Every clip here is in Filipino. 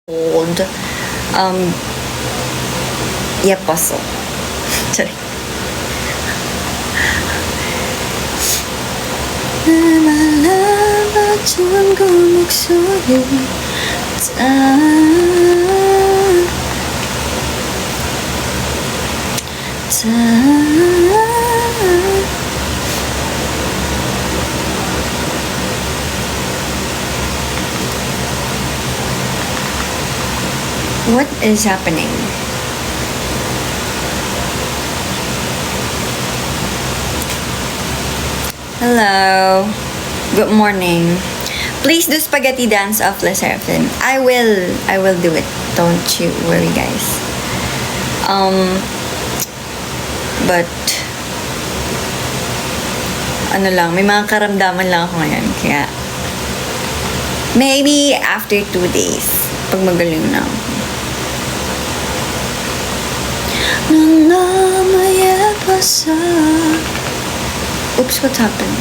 old 예뻤어. sorry. 날 알아봐준 그 목소리 What is happening? Hello. Good morning. Please do spaghetti dance of Le Seraphim. I will do it. Don't you worry, guys. But ano lang, may mga karamdaman lang ako ngayon. Kaya maybe after 2 days, pag magaling na ako. Oops, what happened?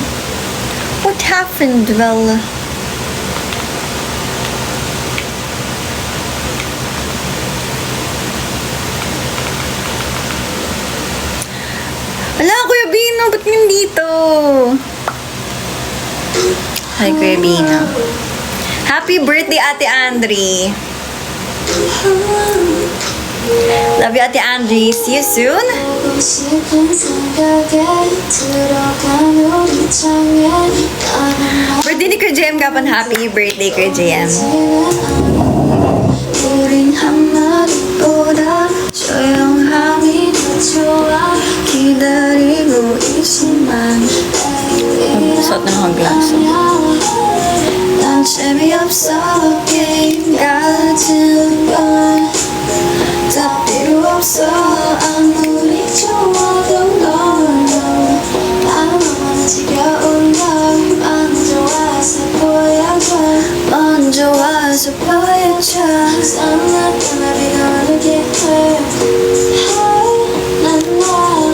What happened, Bella? Wala, Kuya Bino, ba't nandito? Hi, Kuya Bino. Happy birthday, Ate Andre. Love you, Ate Andre. See you soon. Birthday ni Kuya JM kapan? Happy birthday, Kuya JM. Magsusot ng hanglaso. 난 재미없어 게임 같은 건 다 필요 없어 아무리 좋아도 널 나만 지겨운 널 먼저 와서 보여줘 먼저 와서 보여줘 I'm not gonna be the one to get hurt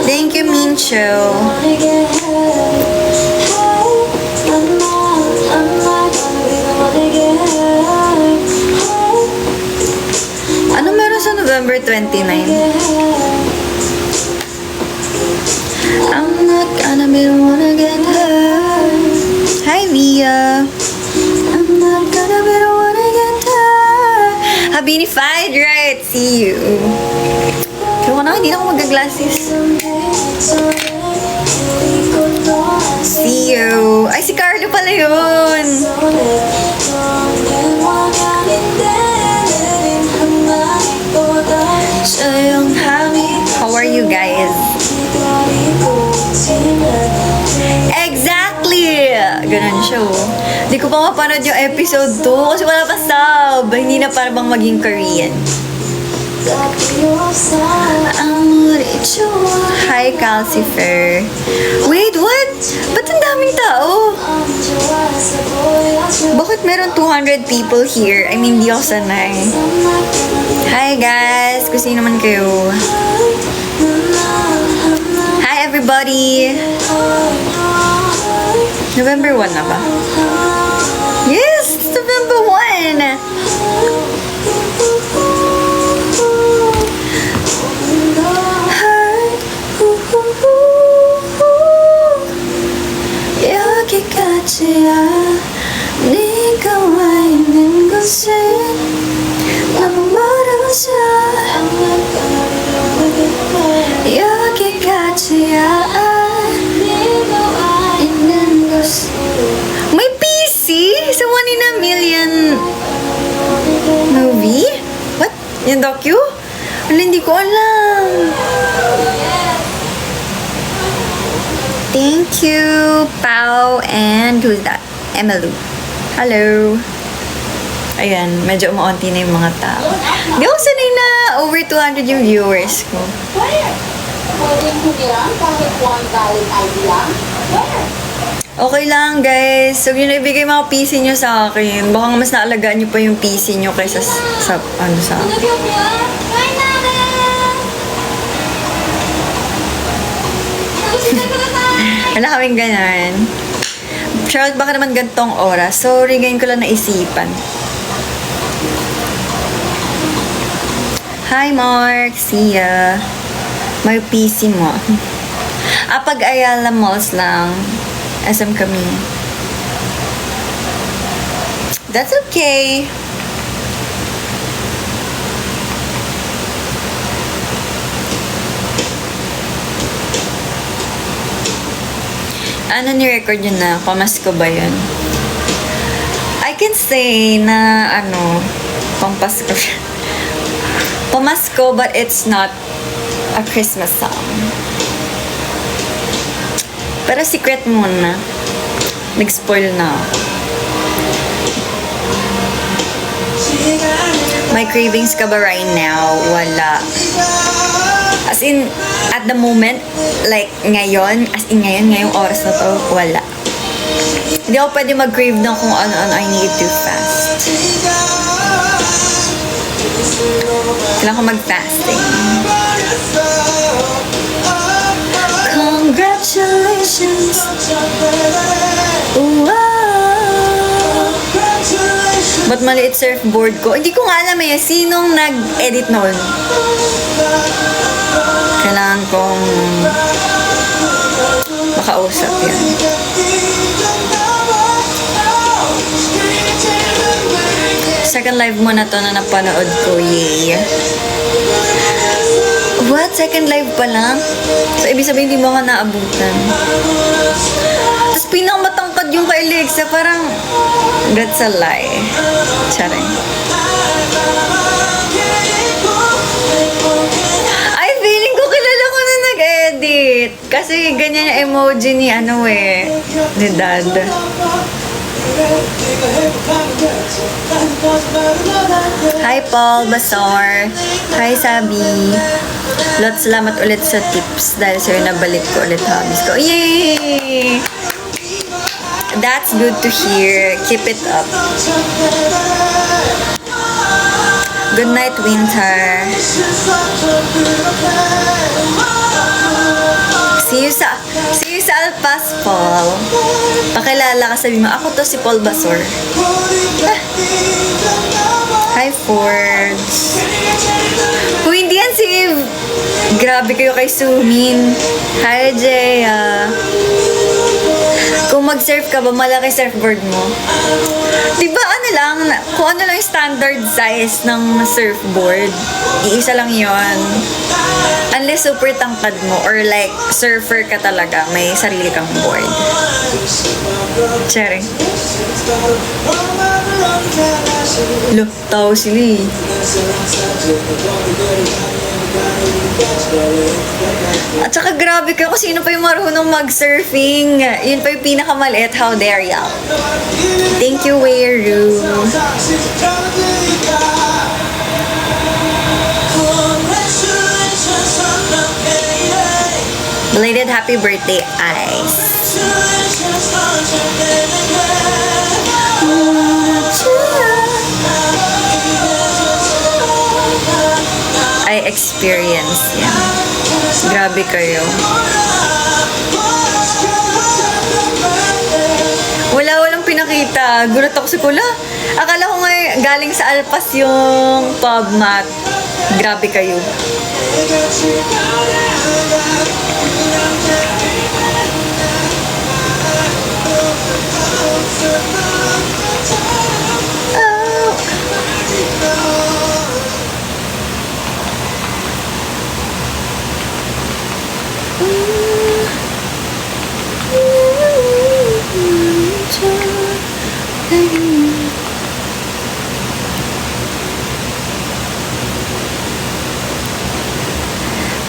Thank you, Mincho. Ano meron sa November 29? I'm not gonna be the one to get hurt. Hi, Via. I'm not gonna be the one to get hurt. Habinified, right? See you. Pero ko na, hindi na ako mag-glasses. See you. Ay, si Carlo pala yun. How are you guys? Exactly! Ganun siya, oh. Hindi ko pa mapanood yung episode 2 kasi wala pa sub. Hindi na para bang maging Korean. Hi, Calcifer. Wait, what? Ba't ang daming tao? Bakit meron 200 people here? I mean, di ako sanay. Hi, guys. Kung sino man kayo. Hi, everybody. November 1 na ba? Yes! It's November 1! 여기까지야 네가 와 있는 곳은 너무 멀어져 여기까지야 네가 와 있는 곳은 May PC? Sa 1 in a Million movie? What? Yung docu? Wala, hindi ko alam. Thank you, Pao, and who's that? Emalu. Hello. Ayan, medyo umaunti na yung mga tao. Di ako sanay na over 200 yung viewers ko. Okay lang, guys. So, yun, ibigay mga PC nyo sa akin. Baka mas naalagaan nyo pa yung PC nyo kaysa sa ano sa Wala kaming ganyan. Charlotte, baka naman gantong oras. Sorry, ngayon ko lang naisipan. Hi, Mark. See ya. May PC mo. Pag Ayala Malls lang. SM kami. That's okay. Ano ni-record yun na? Pamasko ba yun? I can say na pampasko siya. Pamasko, but it's not a Christmas song. Pero secret muna. Nag-spoil na ako. May cravings ka ba right now? Wala. As in, at the moment, like ngayon, ngayong oras na to, wala. Hindi ako pwede mag-crave ng kung ano-ano I need to fast. Kailangan ko mag-fasting. Congratulations! Wow! Ba't maliit surfboard ko? Hindi ko nga alam sinong nag-edit noon. Kailangan kong makausap yan. Second live mo na to na napanood ko, yay. What? Second live pa lang? So, ibig sabihin, hindi mo ako naabutan. Tapos, pinakamatangkad yung kay Lexa. Parang, that's a lie. Charing. Ay, feeling ko kilala ko na nag-edit. Kasi, ganyan yung emoji ni ni Dad. Hi Paul Basar. Hi Sabi. Salamat ulit sa tips dahil sa'yo nabalik ko ulit hobbies ko. Yay! That's good to hear. Keep it up. Good night, Winter. See you sa Alpas, Paul. Pakilala ka, sabi mo, ako to si Paul Basor. Hi, Fords. Kung hindi yan si Eve, grabe kayo kay Sumin. Hi, Jaya. Kung mag-surf ka ba, malaki surfboard mo? Diba kung ano lang yung standard size ng surfboard, iisa lang yon. Unless super tangkad mo or like surfer ka talaga, may sarili kang board. Cherry. Look, tao sila eh. At saka grabe kayo kung sino pa yung marunong mag-surfing. Yun pa yung pinakamaliit. How dare ya? Thank you, Weru. Belated happy birthday, Ice. I experienced yan. Grabe kayo. Walang pinakita. Gulat ako sa kula. Akala ko nga galing sa Alpas yung pub mat. Grabe kayo.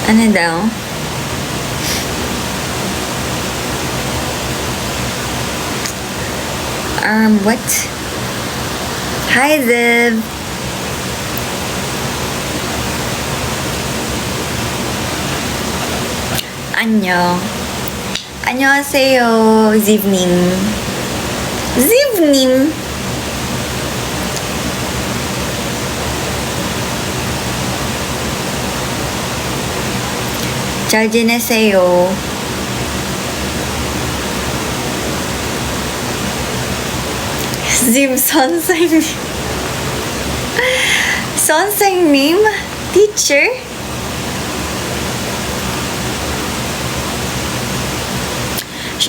Ano daw? What? Hi, Ziv. 안녕하세요, Ziv님. Ziv님. 잘 지내세요. Ziv 선생님. 선생님? Teacher?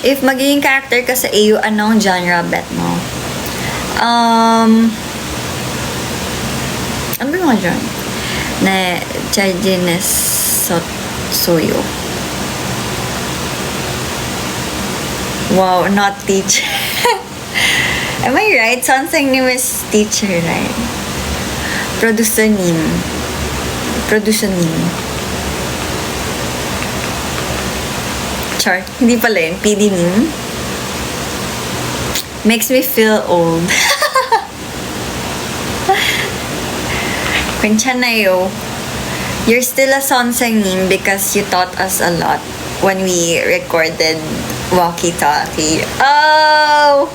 If magiging character ka sa AU, anong genre bet mo? Ano ba yung mga genre? Na Chajines Soyo. Wow, not teacher. Am I right? Sansang name is teacher, right? Producer name. Char, hindi pala yun. PD name. Makes me feel old. Quinchanayo, you're still a Sansang name because you taught us a lot when we recorded Walkie Talkie. Oh!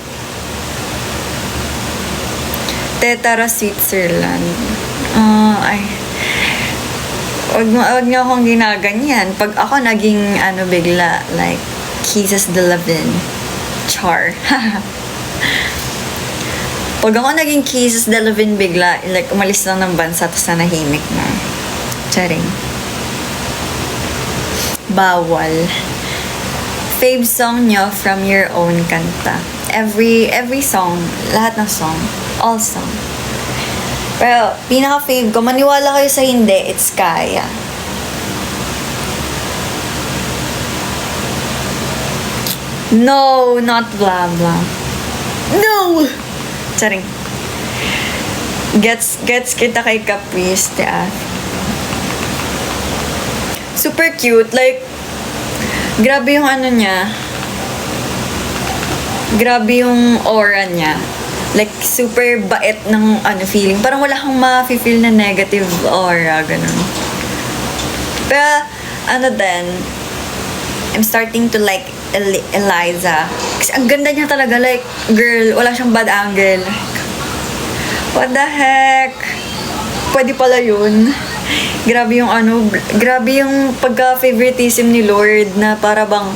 Tetara, Switzerland. Wag niyo akong ginaganyan. Pag ako naging bigla, like, Kisses de la Vin. Char. Pag ako naging Kisses de la Vin bigla, like, umalis lang ng bansa tapos nanahimik na. Charing. Bawal. Fave song nyo from your own kanta. Every song, lahat ng song, all song. Pero, pinaka-fave ko, maniwala kayo sa hindi, it's Kaya. No, not blah blah. No! Charing. Gets kita kay Caprice, super cute, like, grabe yung niya. Grabe yung aura niya. Like, super bait ng feeling. Parang wala kang ma-feel na negative aura, ganun. Pero, din, I'm starting to like Eliza. Kasi ang ganda niya talaga, like, girl, wala siyang bad angle. What the heck? Pwede pala yun. Grabe yung grabe yung pagka-favoritism ni Lord na para bang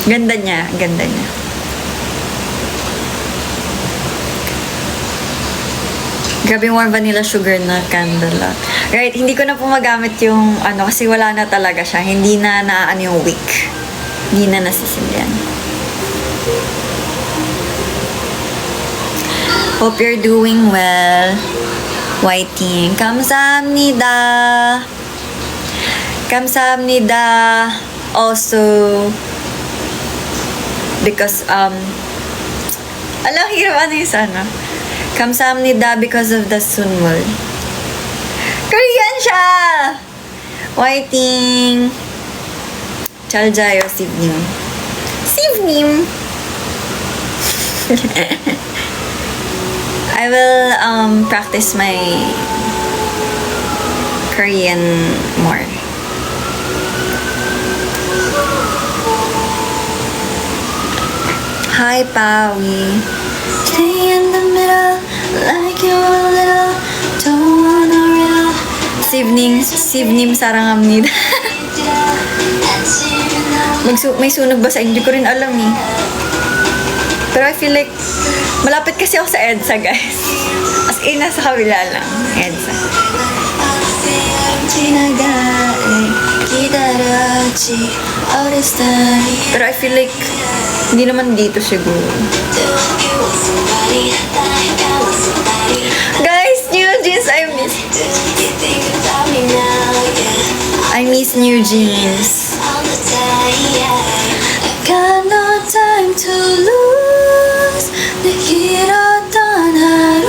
ganda niya. Grabe yung warm vanilla sugar na candle. Right, hindi ko na po magamit yung kasi wala na talaga siya. Hindi na yung wick. Hindi na nasisindihan. Hope you're doing well. Whiting. 감사합니다. 감사합니다. Also, because, alam, hirap yung sana. 감사합니다 because of the sunmul. Korean siya! Whiting. 잘자요, Sivnim. Sivnim! I will practice my Korean more. Hi, Pawi. Stay in the middle, like you're a little, don't wanna real. Sivnim sarangamnida. May sunog ba sa inyo? Hindi ko rin alam eh. Pero I feel like, malapit kasi ako sa EDSA, guys. As in, nasa kabila lang. EDSA. Pero I feel like, hindi naman dito siguro. Guys, new jeans, I miss new jeans. Got no time to lose. 내 길었던 하루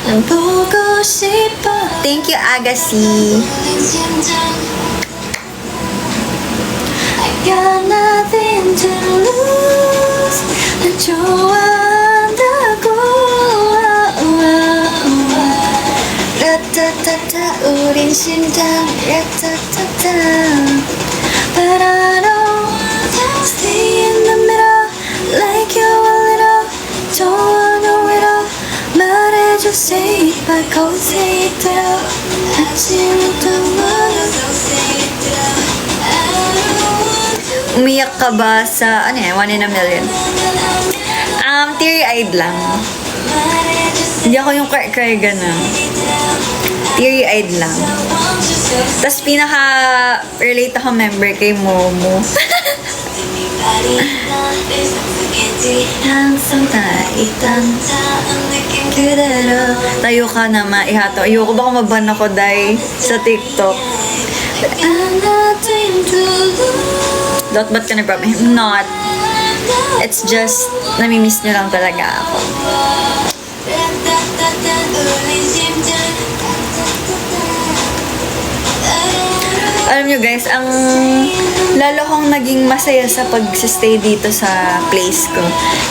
난 보고 싶어. Thank you, Agassi. I got nothing to lose. 난 좋아한다고. 라타타타 우린 심장 라타타타. But I don't stay in the middle like you're a little. Don't wanna riddle. 말해줘, say it back, go say it out. 아침부터 umiyak ka ba sa, One in a Million? Teary-eyed lang. Hindi ako yung cry ganun. Teary-eyed lang. Tapos pinaka-relate ako member kay Momo. Tayo ka na maihato. Ayoko baka maban ako dahil sa TikTok. Lot ba't ka nag-problem? I'm not. It's just, namimiss niyo lang talaga ako. Alam nyo guys, ang lalo kong naging masaya sa pag-stay dito sa place ko.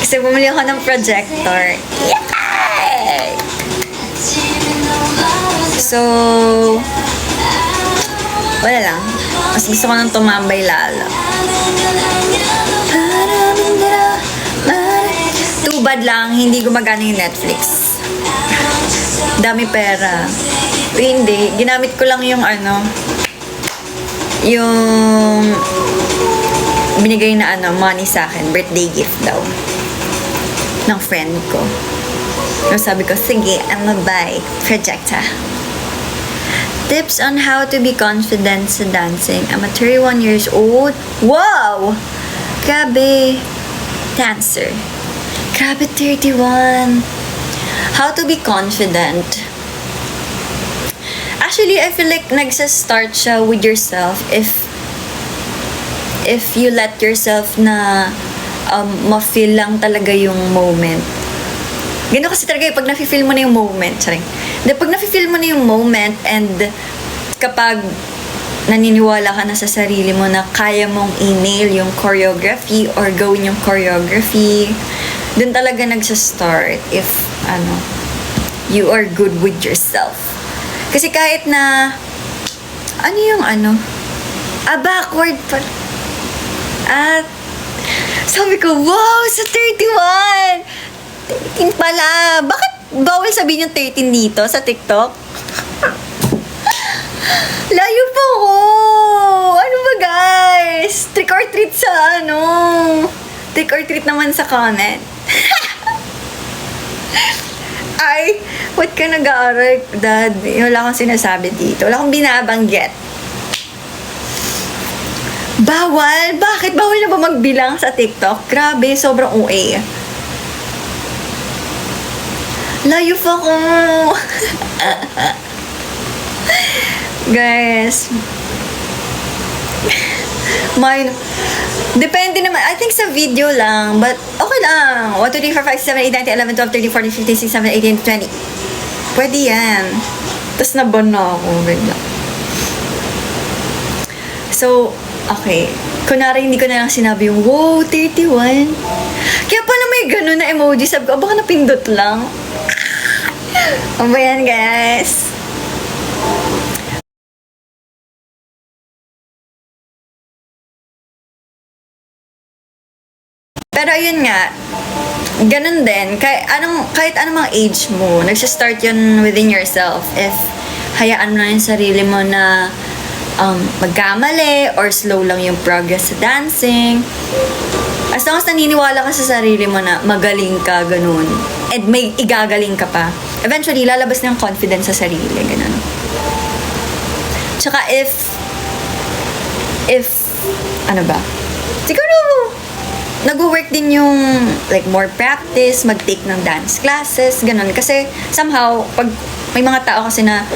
Kasi bumili ako ng projector. Yay! So, wala lang. Mas gusto ko nang tumambay lalo. Too bad lang, hindi gumagana yung Netflix. Dami pera. Hindi, ginamit ko lang yung yung binigay na money sa akin, birthday gift daw ng friend ko. So sabi ko, sige, I'm a buy projector. Tips on how to be confident sa dancing. I'm 31 years old. Wow! Grabe. Dancer. Grabe, 31. How to be confident. Actually, I feel like nagsa-start siya with yourself if you let yourself na ma-feel lang talaga yung moment. Gano'n kasi talaga pag na-feel mo na yung moment. Sorry. Pag na-feel mo na yung moment and kapag naniniwala ka na sa sarili mo na kaya mong i-nail yung choreography or gawin yung choreography, dun talaga nagsa-start if you are good with yourself. Kasi kahit na backward pa. At sabi ko, wow, sa 31! 13 pala. Bakit bawal sabihin yung 13 dito sa TikTok? Layo po ko! Ano ba guys? Trick or treat sa Trick or treat naman sa comment. Ay, ba't ka nag-aaral, Dad? Wala akong sinasabi dito. Wala akong binabanggit. Bawal? Bakit? Bawal na ba magbilang sa TikTok? Grabe, sobrang OA. Layo pa ko. Guys. Depende naman. I think sa video lang. But, okay lang. 1, 2, 3, 4, 5, 6, 7, 8, 9, 10, 11, 12, 13, 14, 15, 16, 17, 18, 20. Pwede yan. Tapos naban na ako. Bigla. So, okay. Kunwari, hindi ko na lang sinabi yung, wow, 31. Kaya pala may ganun na emoji. Sabi ko, baka napindot lang. Ano ba yan, guys? Pero ayun nga, ganun din, kahit anong mga age mo, nagsistart yun within yourself. If hayaan mo na yung sarili mo na magkamali or slow lang yung progress sa dancing, as long as naniniwala ka sa sarili mo na magaling ka, ganun, and may igagaling ka pa, eventually, lalabas na yung confidence sa sarili, ganun. Tsaka siguro, nag-work din yung like more practice, mag-take ng dance classes, ganun. Kasi somehow, pag may mga tao kasi na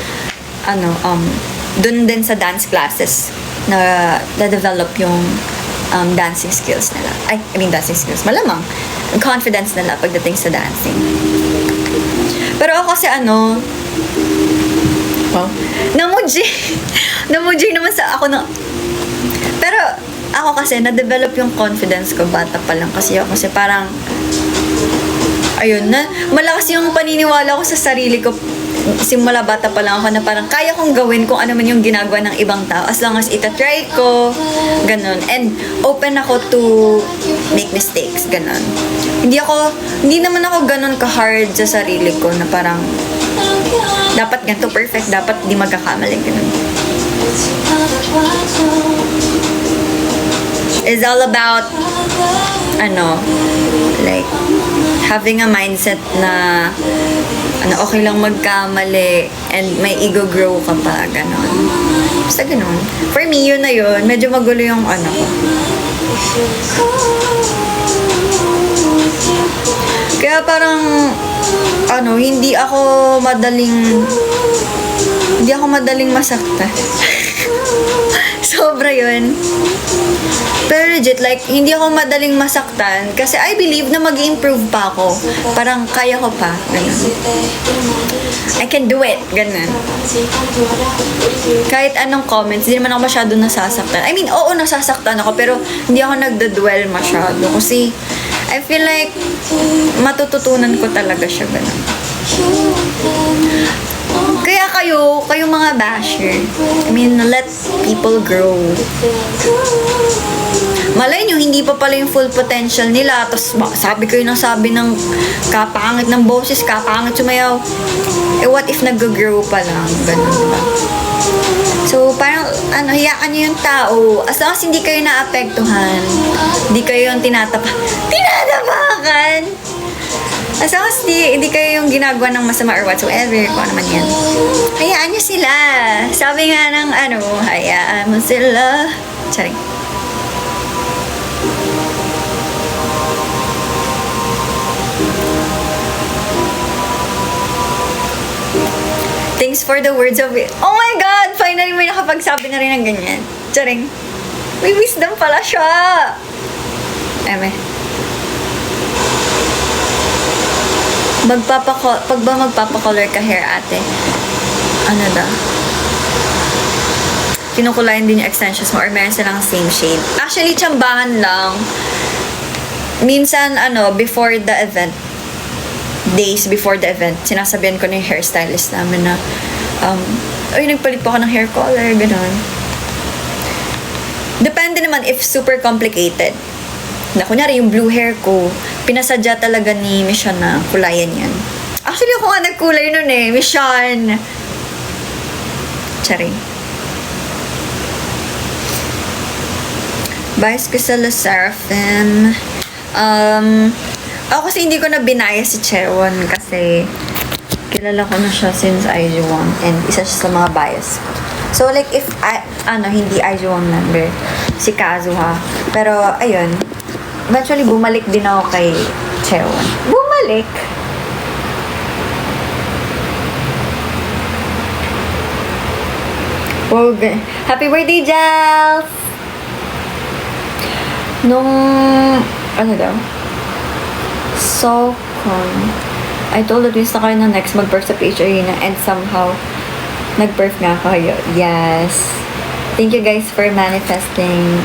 dun din sa dance classes na develop yung dancing skills nila. Dancing skills. Malamang. Yung confidence nila pagdating sa dancing. Pero ako kasi namuji naman sa ako pero ako kasi, na-develop yung confidence ko, bata pa lang kasi ako. Kasi parang, malakas yung paniniwala ko sa sarili ko. Simula bata pa lang ako na parang kaya kong gawin kung ano man yung ginagawa ng ibang tao. As long as itatry ko, ganun. And open ako to make mistakes, ganun. Hindi naman ako ganun ka-hard sa sarili ko na parang, dapat ganito perfect, dapat di magkakamali, ganun. It's all about like having a mindset na okay lang magkamali and may ego grow ka pa, ganon. Basta ganon. For me, yun na yun. Medyo magulo yung ko. Kaya parang, hindi ako madaling masaktan. Sobra yun. Pero legit, like, hindi ako madaling masaktan kasi I believe na mag-improve pa ako. Parang kaya ko pa. Ganun. I can do it. Ganun. Kahit anong comments, hindi naman ako masyado nasasaktan. I mean, oo, nasasaktan ako, pero hindi ako nagdadwell masyado. Kasi, I feel like, matututunan ko talaga siya. Ganun. Kaya kayo mga basher, I mean, let people grow. Malay nyo, hindi pa pala yung full potential nila. Tapos sabi kayo ng sabi ng kapangit ng boses, kapangit sumayaw. What if nag-grow pa lang? Ganun, diba? So, parang, hayaan nyo yung tao. As long as hindi kayo naapektuhan, hindi kayo yung tinatapakan. As long as hindi kayo yung ginagawa ng masama or whatsoever, kung ano man yan. Hayaan nyo sila. Sabi nga ng hayaan mo sila. Charing. Thanks for the words of it. Oh my God! Finally may nakapagsabi na rin ng ganyan. Charing. May wisdom pala siya. Pag ba magpapakolor ka hair, ate? Kinukulayan din yung extensions mo or meron silang same shade? Actually, tsambahan lang. Minsan, before the event, days before the event, sinasabihan ko na yung hairstylist namin na, nagpalit po ako ng hair color, gano'n. Depende naman if super complicated. Na kunyari yung blue hair ko, pinasadya talaga ni Mission na kulayan yan. Actually, ako nga nagkulay nun Mission. Charing. Bias ko sa La Seraphim. Ako kasi hindi ko na binaya si Chewon kasi kilala ko na siya since IG1 and isa siya sa mga bias ko. So, like, if, hindi IG1 member, si Kazuha. Pero, ayun, eventually, bumalik din ako kay Chewon. Bumalik! Okay. Happy birthday, Jels! So, I told the twins na kayo na next mag-birth sa PH Arena and somehow, nag-birth nga kayo. Yes. Thank you guys for manifesting.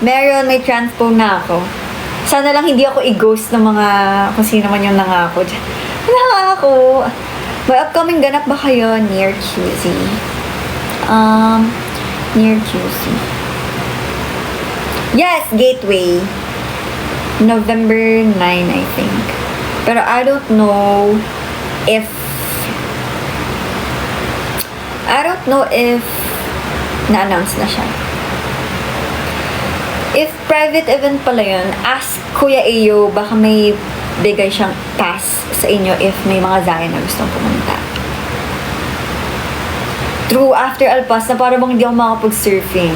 Meron, may transpo na ako. Sana lang hindi ako i-ghost ng mga kung sino man yung nangako dyan. Nangako! May upcoming ganap ba kayo near QC? Near QC. Yes, Gateway. November 9, I think. Pero I don't know if na-announce na siya. If private event pala yun, ask Kuya Ayo, baka may bigay siyang pass sa inyo if may mga Zion na gustong pumunta. True, after Alpas, na parang hindi ako makapag-surfing.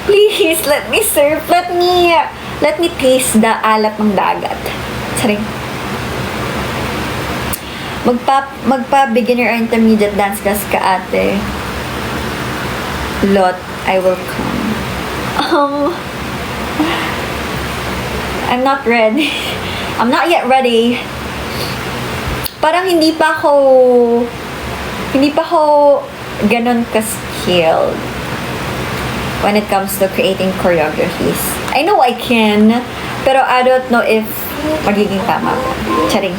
Please, let me surf. Let me taste the alat ng dagat. Saring. Magpa-beginner or intermediate dance class ka, ate. Lot, I will come. I'm not ready. I'm not yet ready. Parang hindi pa ako ganun ka-skilled when it comes to creating choreographies. I know I can, pero I don't know if magiging tama. Charing.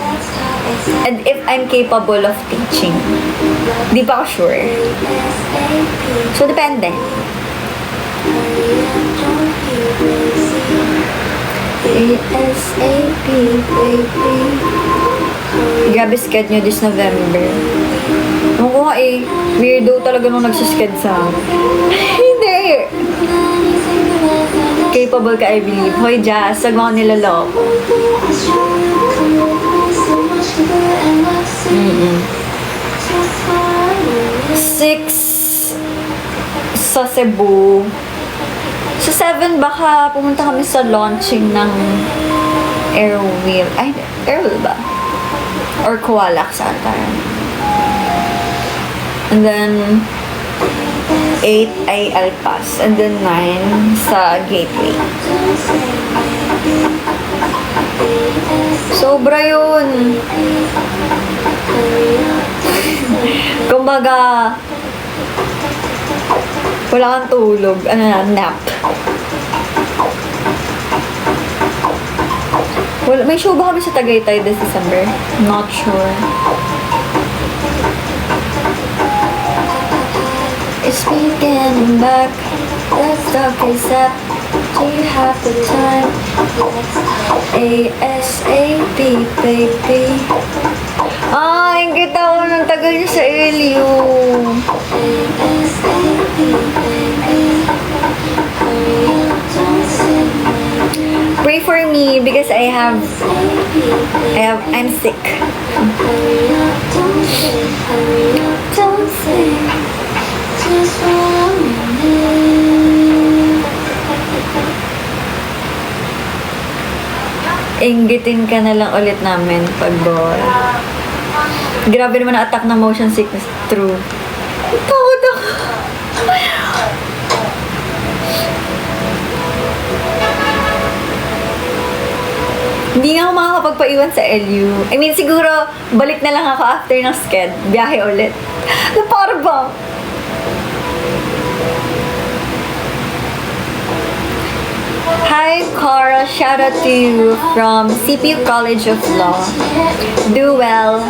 And if I'm capable of teaching. Di pa ako sure. So, depende. ASAP, baby. Grabe sked nyo this November. Oo nga weirdo talaga nung nagsisked sa Hindi. capable ka, I believe. Hoy, Jazz, wag mo ako nilaloko. Six sa Cebu. Sa 7, baka pumunta kami sa launching ng Airwheel. Ay, Airwheel ba? Or Kuwalak sa Antaran. And then, 8 ay Alpas. And then 9 sa Gateway. Sobra yun. Kumbaga, wala kang tulog. Ano na, nap. Wala, may show ba kami sa Tagaytay this December? Not sure. It's me getting back. Let's talk ASAP. Do you have the time? ASAP, baby. Ah, ingit ako ng tagal niya sa LU. ASAP, baby. Pray for me because I'm sick. Don't say, just one minute. Inggitin ka na lang ulit namin pag ball. Grabe naman na attack ng motion sickness. True. Takot ako. Hindi nga ako makakapagpaiwan sa LU. I mean, siguro, balik na lang ako after ng sked. Biyahe ulit. Na para bang? Hi, Cara. Shout out to you from CPU College of Law. Do well.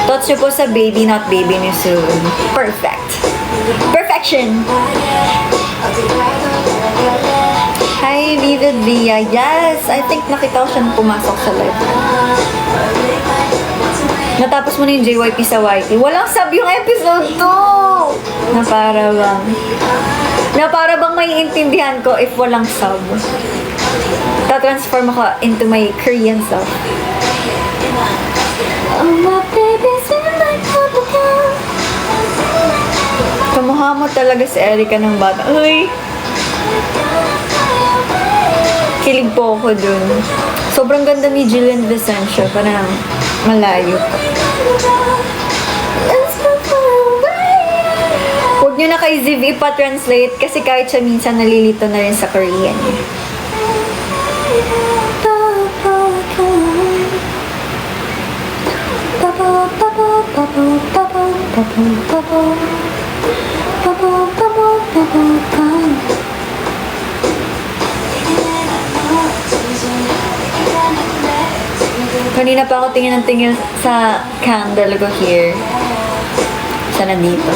Thoughts niyo po sa baby, not baby niyo soon. Perfect. Perfection. Hi, Vivid Via. Yes, I think nakita ko siya nung pumasok sa live. Natapos mo na yung JYP sa YT. Walang sub yung episode 2! Na para bang maiintindihan ko if walang sub. Ta-transform ako into my Korean self. Oh, my baby's in my bubble. Kamukha mo talaga si Erica ng bata. Uy! Kilig po ako dun. Sobrang ganda ni Jillian Vicencio. Parang malayo. Huwag nyo na kay Ziv ipa-translate kasi kahit siya minsan nalilito na rin sa Korean. Kanina pa ako tingin ng tingin sa candle ko here. Siya nandito.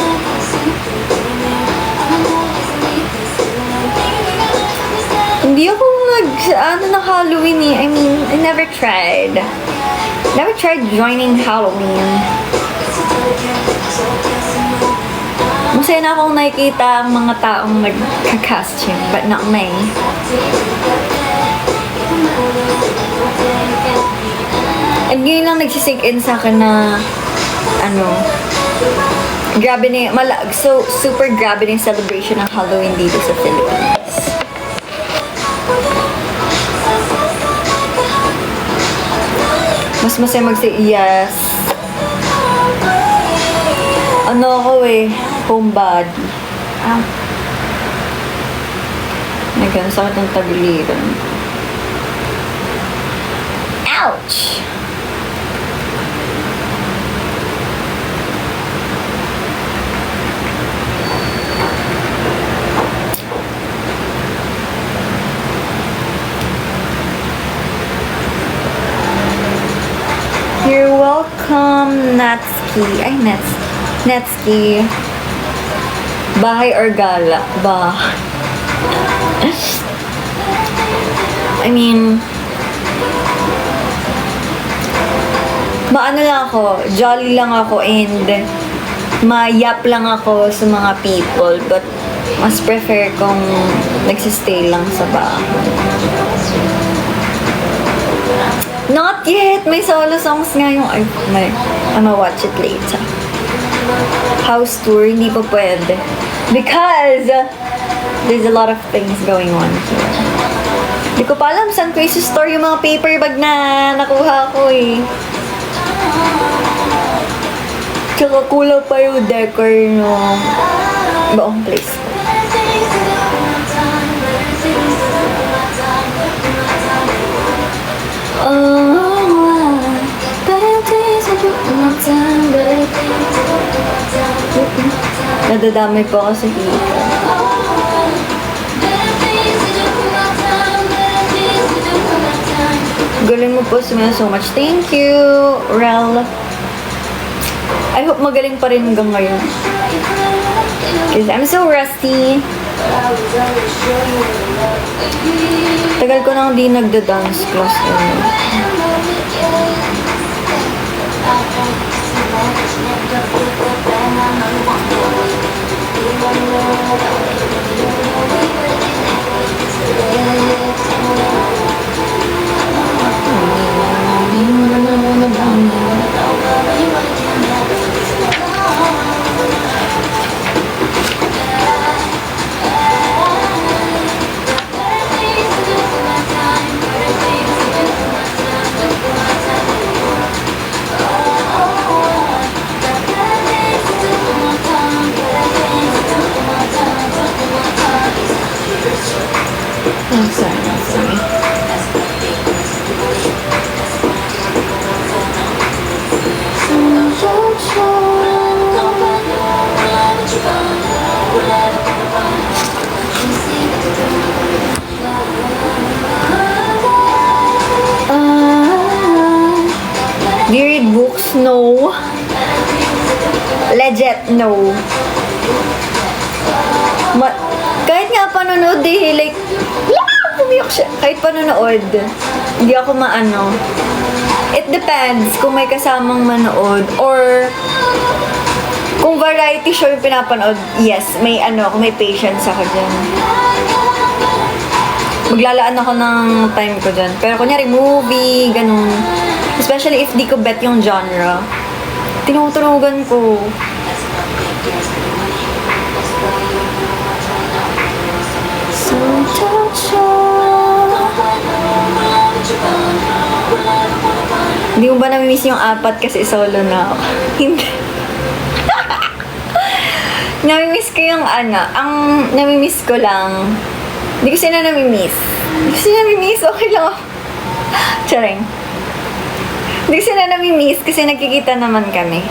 Hindi ako ng Halloween eh. I mean, I never tried. Never tried joining Halloween. Masaya na akong nakikita ang mga taong nagka-costume, but not me. And ngayon lang nagsisink in sa akin na grabe na super grabe na yung celebration ng Halloween dito sa Philippines. Mas masaya mag-say yes. Homebody. Nagano sakit ng tagiliran. Ouch! You're welcome, Natsuki. Ay, Natsuki. Bahay or gala? I mean, Maano lang ako, jolly lang ako, and mayap lang ako sa mga people, but mas prefer kong nagsistay lang sa bahay. Not yet! May solo songs nga yung I'ma watch it later. House tour, hindi pa pwede. Because there's a lot of things going on here. Hindi ko pa alam saan ko isi-store yung mga paper bag na nakuha ko eh. Tsaka kulang pa yung decor no buong place. Nadadamay po ako sa hika. Galing mo po so much. Thank you, Rel. I hope magaling pa rin hanggang ngayon. Because I'm so rusty. Tagal ko nang di nagda-dance class. Do you read books? No. Legit, no. Kahit nga panonood eh, like, pumiyak siya. Kahit panonood, hindi ako maano. It depends kung may kasamang manood or kung variety show yung pinapanood, yes, may ano, kung may patience ako dyan. Maglalaan ako ng time ko dyan. Pero kunyari movie, ganun. Especially if di ko bet yung genre. Tinutunugan ko. Hindi mo ba namimiss yung apat kasi solo na ako? Hindi. Namimiss ko yung ano, ang namimiss ko lang. Hindi ko sila namimiss. Okay lang ako. Charing. Hindi ko sila namimiss kasi nagkikita naman kami.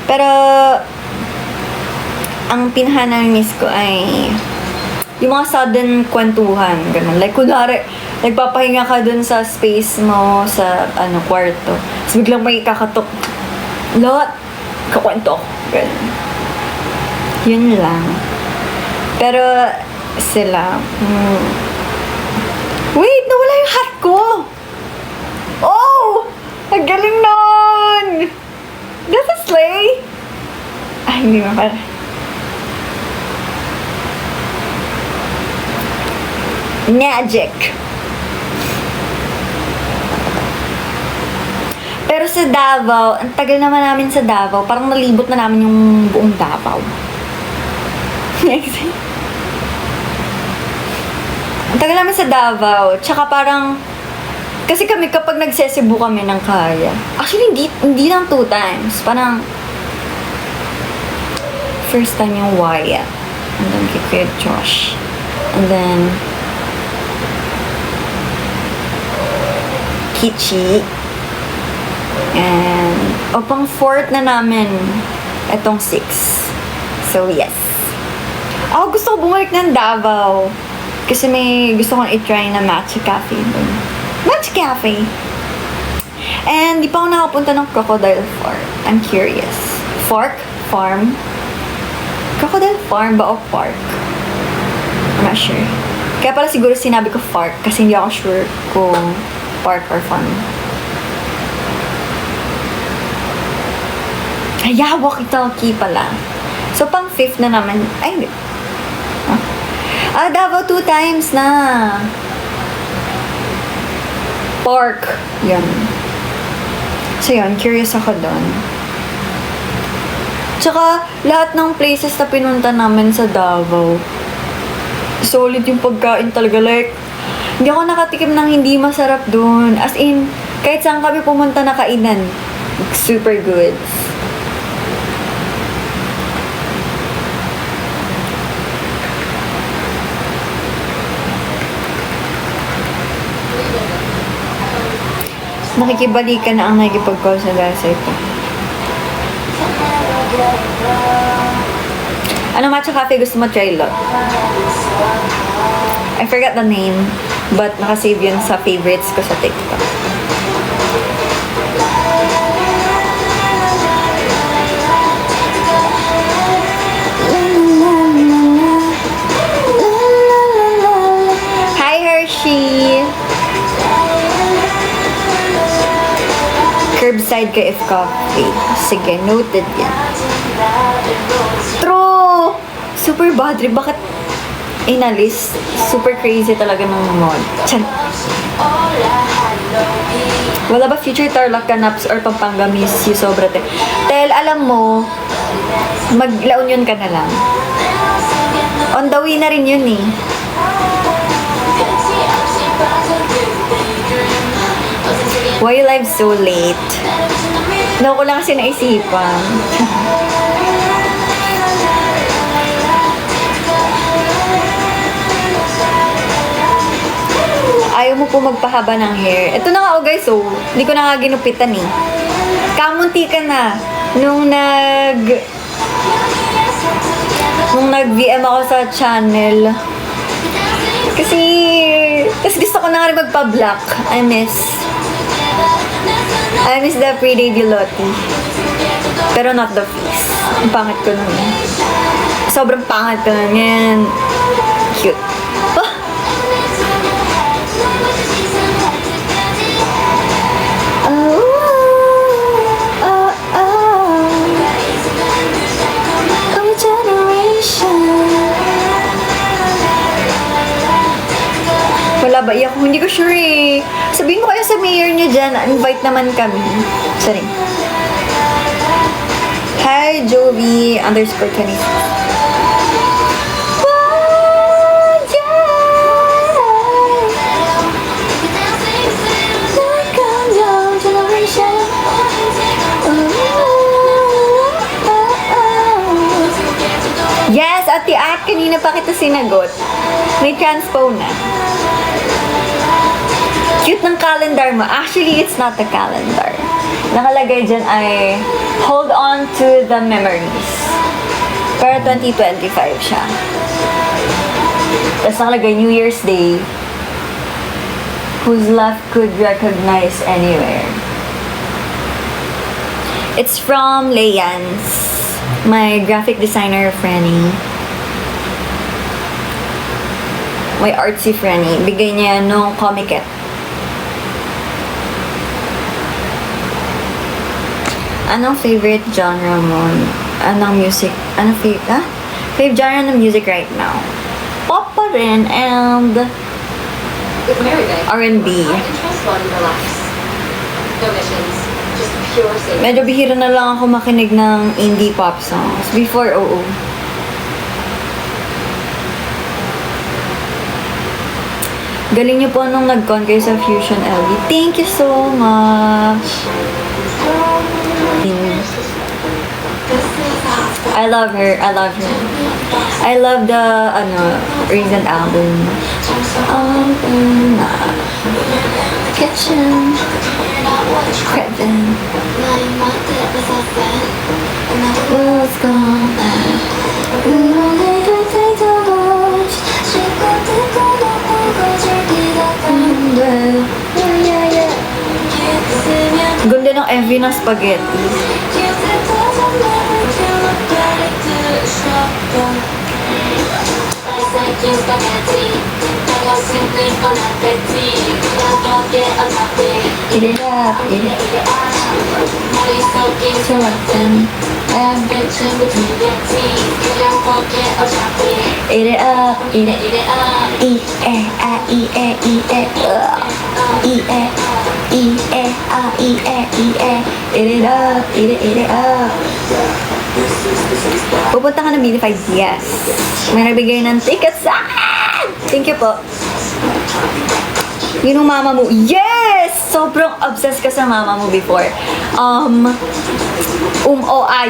Pero, ang pinaka-namimiss ko ay yung mga sudden kwentuhan. Ganun. Like, kunwari, nagpapahinga ka dun sa space mo, sa ano, kwarto. Tapos biglang may kakatok. Lot, kakwento. Ganun. Yun lang. Pero, sila, wait, nawala yung hat ko! Oh! Ang galing nun! That's a sleigh! Ay, hindi mo pala. Magic! Pero sa Davao, ang tagal naman namin sa Davao, parang nalibot na namin yung buong Davao. Ang tagal namin sa Davao, tsaka parang, kasi kami kapag nagsesibu kami ng kaya, actually hindi lang 2 times, parang, first time yung Wyatt, and then kay Kuya Josh, and then, Kichi, and, pang 4th na namin, etong 6. So, yes. Ako gusto ko bumalik ng Davao. Kasi may gusto kong i-try na matcha cafe dun. Matcha cafe! And di pa ako nakapunta ng Crocodile Farm. I'm curious. Fork? Farm? Crocodile Farm ba o park? I'm not sure. Kaya pala siguro sinabi ko fark kasi hindi ako sure kung park or farm. Ay, walkie-talkie pala. So, pang 5th na naman. Ay, hindi. Davao 2 times na. Park. Yan. So, yun. Curious ako doon. Tsaka, lahat ng places na pinunta namin sa Davao, solid yung pagkain talaga. Like, hindi ako nakatikim ng hindi masarap doon. As in, kahit saan kami pumunta na kainan, super good. Nakikibalikan na ang nakikipag-call sa dahil sa ito. Ano matcha cafe gusto mo try lot? I forgot the name, but nakasave yun sa favorites ko sa TikTok. Hi Hershey! Curbside ka if coffee. Sige, noted yan. True! Super bad trip. Bakit inalis? Super crazy talaga ng mod. Chan. Wala ba future Tarlac Canaps or Pampanga Miss you sobra te? Tel, alam mo, mag-La Union ka na lang. On the way na rin yun eh. Why you live so late? No, ko lang kasi naisipan. Ayaw mo po magpahaba ng hair. Ito na nga, oh guys, oh. Hindi ko na nga ginupitan eh. Kamunti ka na. Nung nag-VM ako sa channel. Kasi gusto ko na nga rin magpa-black. I miss the pre-baby Lottie. Pero not the face. Ang pangit ko nun. Sobrang pangit ko nun. Yan. Cute. Oh! Wala ba? Iyak ko. Hindi ko sure eh. Sabihin mo kaya sa mayor nyo dyan, invite naman kami. Sorry. Hi, Jovi _26. Yes, Ate At, kanina pa kita sinagot. May transpo na. Cute ng calendar mo. Actually, it's not a calendar. Nakalagay dyan ay hold on to the memories. Pero 2025 siya. Tapos nakalagay New Year's Day. Whose love could recognize anywhere. It's from Layans. My graphic designer, Franny. My artsy Franny. Bigay niya nung Comiket. Anong favorite genre mo? Anong music? Anong favorite genre ng music right now? Pop pa rin and R&B. Medyo bihira na lang ako makinig ng indie pop songs. Before, oo. Galing niyo po nung nag-con kayo sa Fusion LV. Thank you so much! I love her. I love her. I love the recent album. In the kitchen, creeping. What's going on? We only can take the watch. Ganda ng MV ng Spaghetti. Eat it up, eat it so often. Eat it up, eat it, eat it, eat it, eat it, eat it, eat it, eat it, eat it up, eat it up. Pupunta ka ng Beautified? Yes. May nabigay ng ticket sa akin! Thank you po. Yun yung mama mo. Yes! Sobrang obsessed ka sa mama mo before.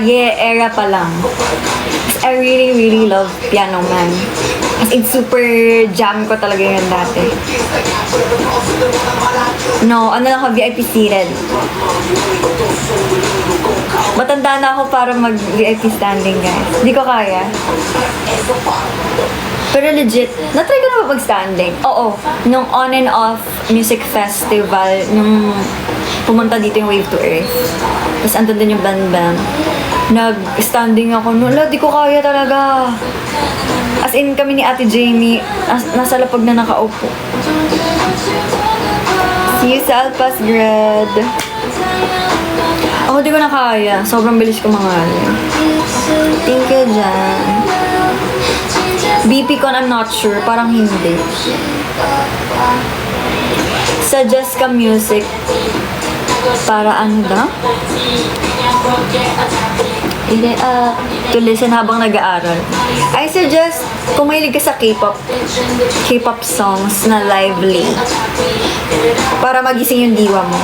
Era pa lang. I really, really love Piano Man. As in, super jam ko talaga yun dati. No, ano lang ka, VIP seated. Matanda na ako para mag-VIP standing, guys. Hindi ko kaya. Pero legit, na-try ko na ba mag-standing? Oo. Nung on and off music festival, nung pumunta dito yung Wave to Earth. Tapos andun din yung band-band. Nag-standing ako. Wala, di ko kaya talaga. As in, kami ni Ate Jamie, nasa lapag na nakaupo. See you sa Alpas Grad. Ako di ko na kaya. Sobrang bilis ko mangalan. Thank you, Jan. BP Con, I'm not sure. Parang hindi. Suggest ka music. Para ano daw? To listen habang nag-aaral. I suggest, kung mahilig ka sa K-pop songs na lively. Para magising yung diwa mo.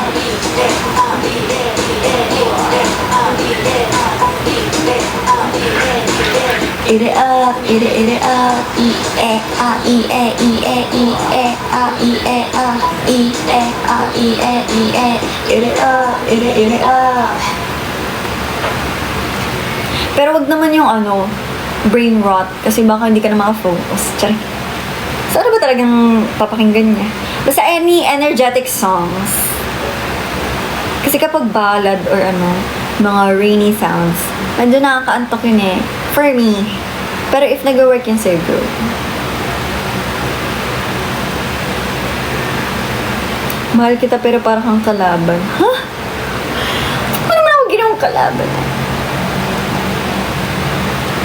Eat it up, eat it up, eat it up, eat it, eat it, eat it up, eat it up, eat it up, eat it, eat it up, eat it up. Pero wag naman yung brain rot, kasi baka hindi ka na maka-focus. Tsari. So ano ba talagang papakinggan niya? Basta any energetic songs. Kasi kapag ballad or mga rainy sounds, medyo nakakaantok yun eh. For me. Pero if nag-work yun sa'yo, bro. Mahal kita pero parang kang kalaban. Ha? Ano naman ako ginawang kalaban?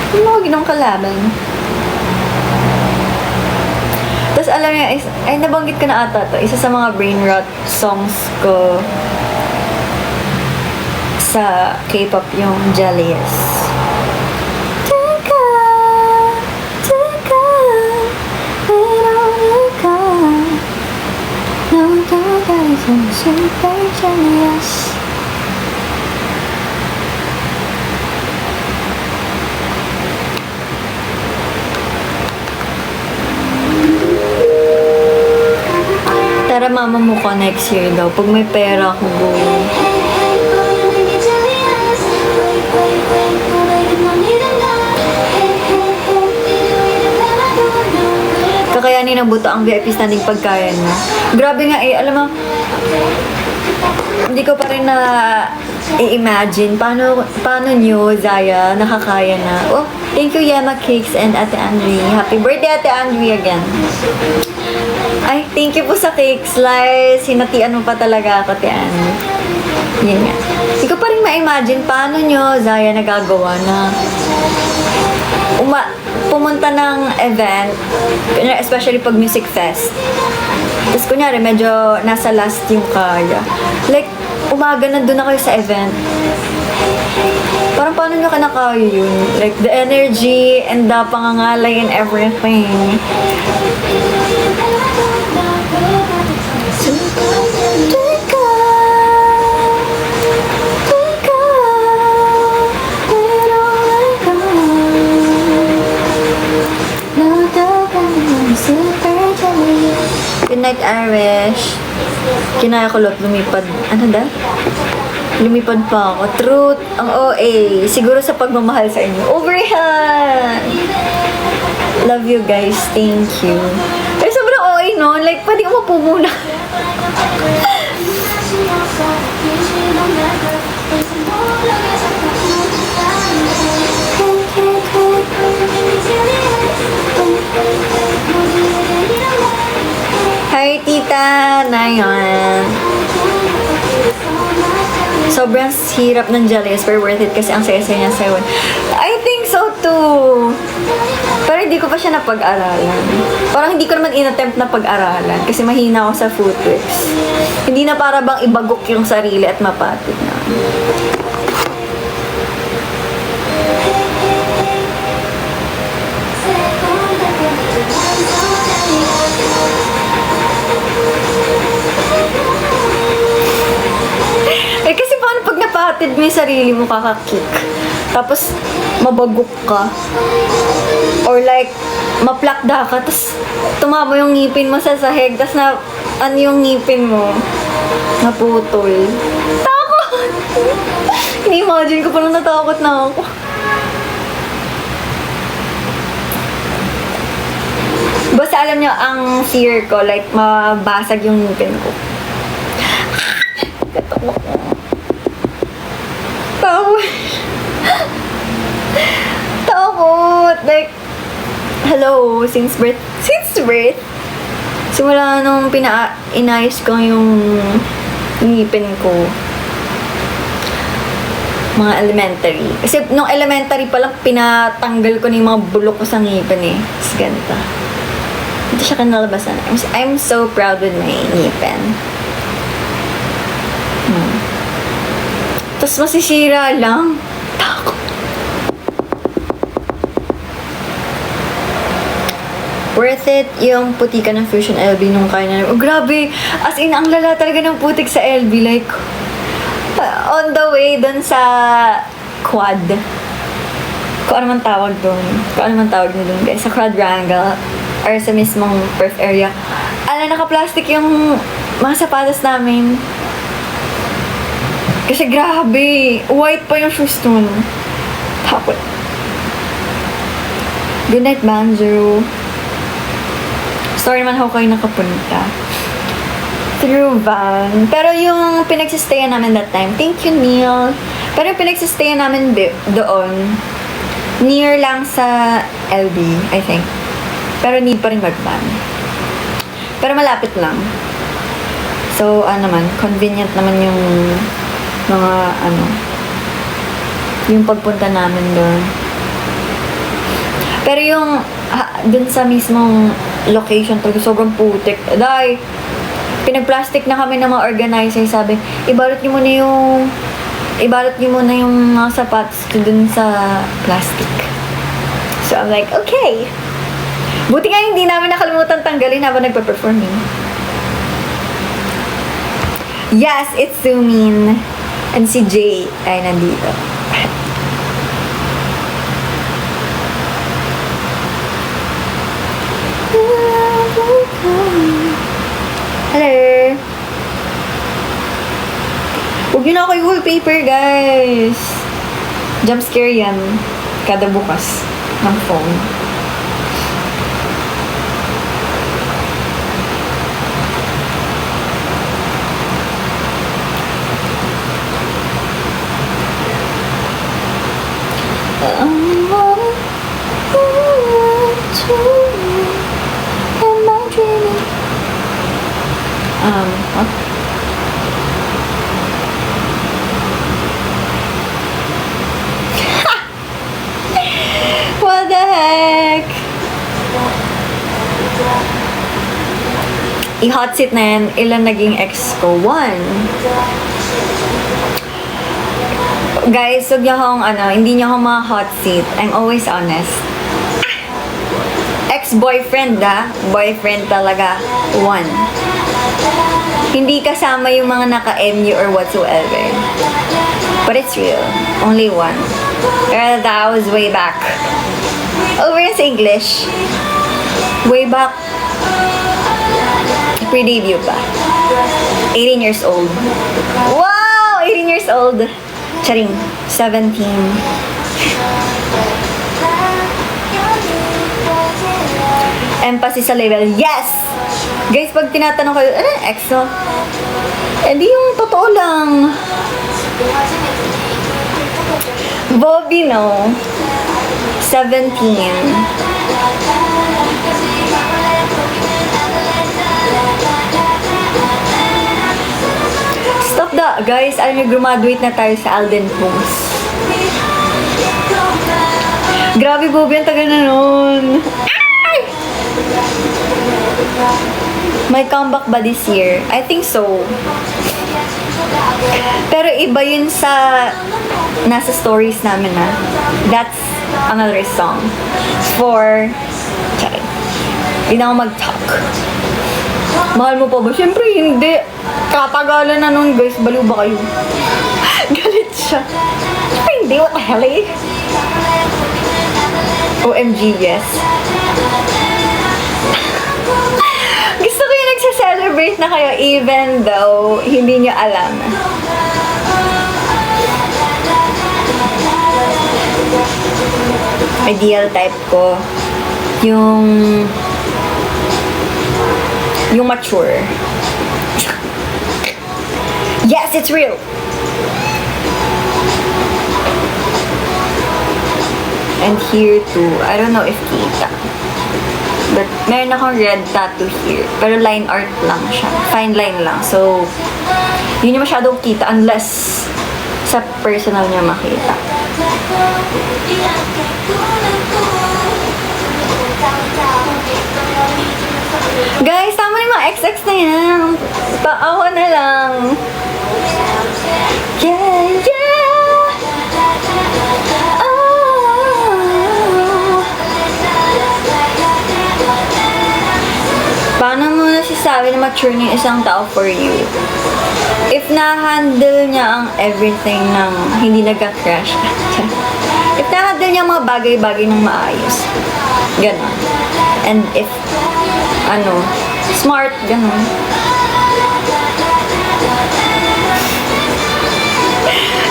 Ano naman ako ginawang kalaban? Tapos alam niya, ay nabanggit ko na ata to. Isa sa mga brain rot songs ko sa K-pop yung Jealous. Super jealous. Tara mama mo ko next year daw. Pag may pera ako go. Kakayanin ng buto ang VIP standing pagkaya na. Grabe nga alam mo, hindi ko pa rin na i-imagine paano nyo, Zaya, nakakaya na. Oh, thank you Yema Cakes and Ate Andri. Happy birthday Ate Andri again. Ay, thank you po sa cakes. Like, sinatian mo pa talaga ako, Ate Andri. Yan nga. Hindi ko pa rin ma-imagine paano nyo, Zaya, nagagawa na pumunta ng event, especially pag music fest. Tapos kunyari, medyo nasa last yung kaya. Like, umaga nandun na kayo sa event. Parang paano nyo kanakaya yun? Like, the energy and the pangangalay and everything. Good night, Irish. Kinaya ko lot lumipad. Ano da? Lumipad pa ako. Truth, ang OA. Siguro sa pagmamahal sa inyo. Overhand! Love you guys. Thank you. Pero sobrang OA, no? Like, pwede ko mapumuna. Hi, Tita Nayon. Sobrang hirap ng Jellies, pero worth it kasi ang saya-saya niya sa iwan. I think so too. Pero hindi ko pa siya napag-aralan. Parang hindi ko naman in-attempt na pag-aralan kasi mahina ako sa footworks. Hindi na para bang ibagok yung sarili at mapatid na. Eh kasi paano pag napatid mo yung sarili mo kakakick? Tapos mabagok ka. Or like, maplakda ka, tapos tumama yung ngipin mo sa sahig, tapos na, ano yung ngipin mo? Naputol. Takot! Ini-imagine ko parang natakot na ako. Basta alam nyo, ang fear ko, like, mabasag yung ngipin ko. Katakot ko. Takot! Like, hello, since birth, simula nung inayos ko yung ngipin ko, mga elementary. Kasi nung elementary pa lang, pinatanggal ko na yung mga bulok ko sa ngipin eh. Tapos ganito. Ito siya kanalabasan. I'm so proud with my ngipin. Tapos masisira lang. Takot. Worth it yung putikan ng Fusion LB nung kaya na. Oh, grabe! As in, ang lala talaga ng putik sa LB. Like, on the way dun sa quad. Kung ano man tawag dun. Kung ano man tawag nyo dun, guys. Sa quadrangle. Or sa mismong perf area. Naka-plastic yung mga sapatos namin. Kasi grabe. White pa yung shoes dun. Takot. Good night, Banjo. Sorry naman ako kayo nakapunta. Through van. Pero yung pinagsistayan namin that time, thank you, Neil. Pero yung pinagsistayan namin doon, near lang sa LB, I think. Pero need pa rin mag-van. Pero malapit lang. So, naman, convenient naman yung mga, yung pagpunta namin doon. Pero yung, dun sa mismong location talaga, sobrang putik. Dahil, pinag-plastic na kami ng mga organizer, sabi, ibalot niyo muna yung mga sapatos ko dun sa plastic. So, I'm like, okay. Buti nga hindi namin nakalimutan tanggalin habang nagpa-performing. Yes, it's Sumin. And si Jay ay nandito. Hello. Huwag yun ako yung wallpaper, guys. Jump scare yan. Kada bukas ng phone. What? What the heck? I-hot seat na yan, ilan naging ex ko? 1. Guys, huwag niyo akong, hindi niyo akong mga hot seat. I'm always honest. Ex-boyfriend, boyfriend talaga. 1. Hindi kasama yung mga naka-MU or whatsoever. But it's real. Only 1. Pero that was way back. Over sa English. Way back. Pre-debut pa. 18 years old. Wow! 18 years old. Charing. 17. Emphasis sa level. Yes! Guys, pag tinatanong kayo, ano yung EXO? Di yung totoo lang. Bobby, no? 17. Guys, alam niyo, graduate na tayo sa Alden Homes. Grabe, Bobby, ang tagal na nun. Ay! May comeback ba this year? I think so. Pero iba yun sa nasa stories namin na. That's another song. For... Charay. Hindi na ako mag-talk. Mahal mo pa ba? Siyempre hindi. Katagalan na nun, guys. Baliw ba kayo? Galit siya. Siyempre hindi. What the hell eh? OMG, yes. Gusto ko yung nagsa-celebrate na kayo even though hindi nyo alam. Ideal type ko yung mature. Yes, it's real. And here too, I don't know if kita. But meron akong red tattoo here. Pero line art lang siya. Fine line lang. So, yun yung masyadong kita unless sa personal niya makita. Guys, tama na yung mga XX na yan. Paawa na lang. Yeah, yeah. Oh. Paano mo nasasabi na mature na yung isang tao for you? If na-handle niya ang everything ng hindi nagka-crash. If na-handle niya ang mga bagay-bagay ng maayos. Ganon. And if smart, gano'n.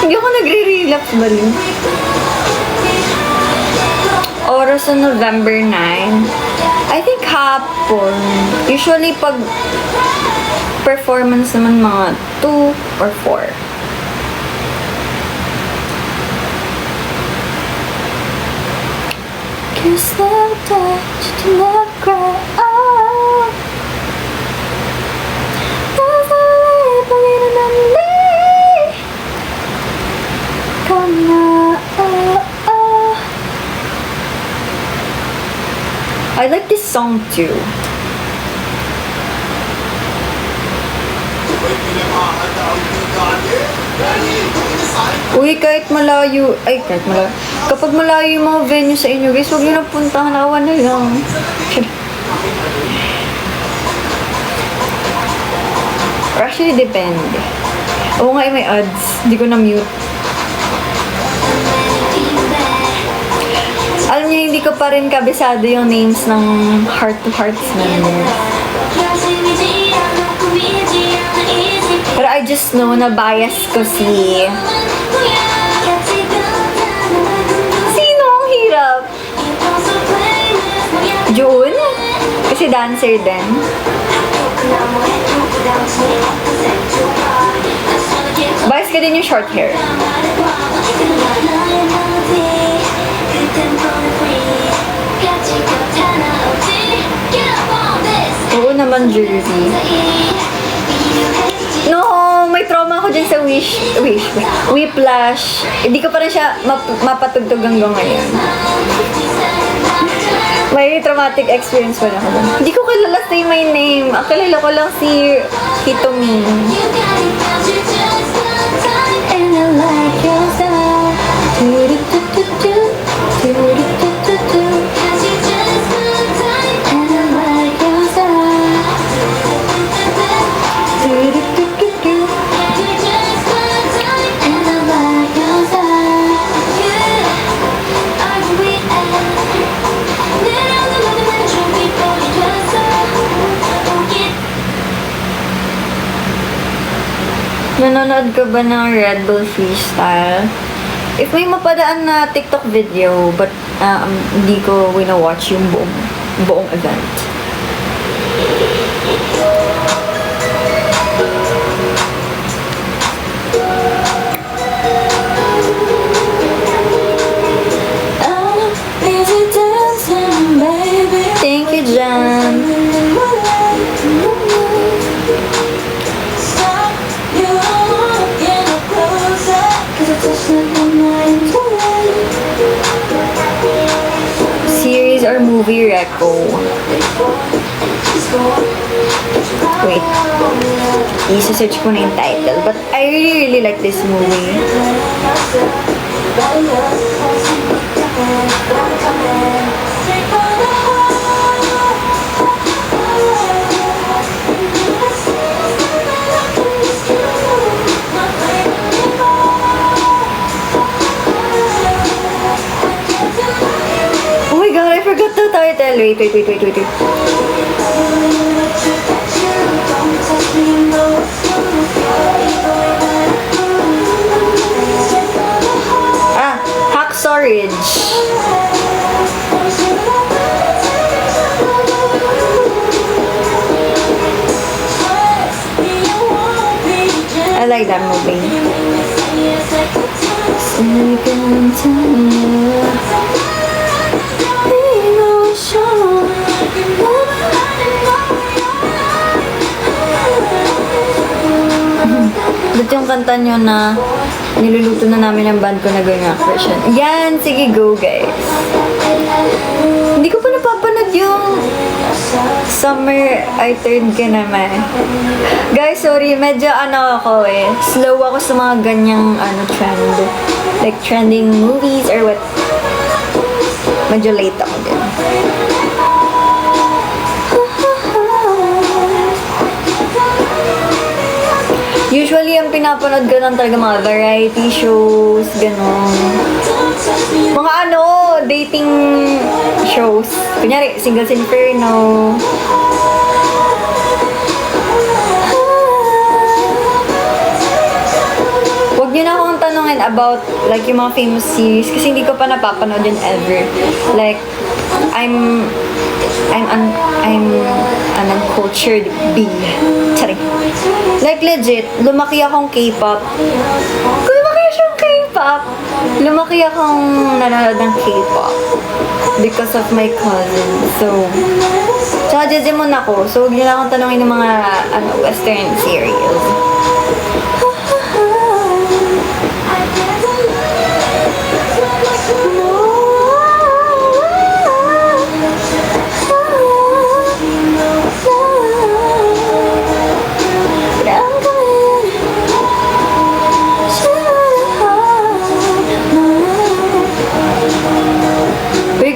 Hindi ako nagre-relapse ba rin? Oras sa November 9. I think hapon. Usually pag performance naman mga 2 or 4. Kiss never touch, to never cry. Oh, there's a way for me to not leave. Come now, oh, oh. I like this song too. Uy, kahit malayo, kapag malayo yung mga venue sa inyo, guys, huwag nyo na puntahan, awa na lang. Actually, depende. Oo nga, may ads. Hindi ko na-mute. Alam niyo, hindi ko pa rin kabisado yung names ng Heart to Hearts members. Pero I just know na bias ko si... Sino ang hirap? June? Kasi dancer din. Bias ka din yung short hair. Oo naman, Jersey. No, may trauma ako dyan sa Whiplash. Hindi ko pa rin siya mapatugtog hanggang ngayon. May traumatic experience pa na ako dun. Hindi ko kilala say my name. Ang kilala ko lang si Hitomi. And I like your style. Nanonood ka ba ng Red Bull Freestyle? If may mapadaan na TikTok video, but hindi ko wina-watch yung buong event. Thank you, Jan. movie Reco. Wait. I-search ko na yung title. But I really like this movie. Oh my god, I forgot the title. Wait. Hacksaw Ridge. I like that movie. Ba't yung kanta nyo na niluluto na namin ang band ko na gawin nga version? Yan! Sige, go guys! Hindi ko pa napapanood yung Summer I Turned Ka Naman. Guys, sorry, medyo ako slow ako sa mga ganyang trend. Like trending movies or what. Medyo late ako din. Usually, ang pinapanood ko lang talaga mga variety shows, gano'n. Mga dating shows. Kunyari, Singles Inferno. Huwag niyo na akong tanungin about like yung mga famous series kasi hindi ko pa napapanood yun ever. Like, I'm an uncultured bee. Sorry. Like legit, lumaki akong K-pop. Lumaki akong nanonood ng K-pop because of my cousin. So, tsaka Jejemon ako. So, huwag niyo lang akong tanongin ng mga western series.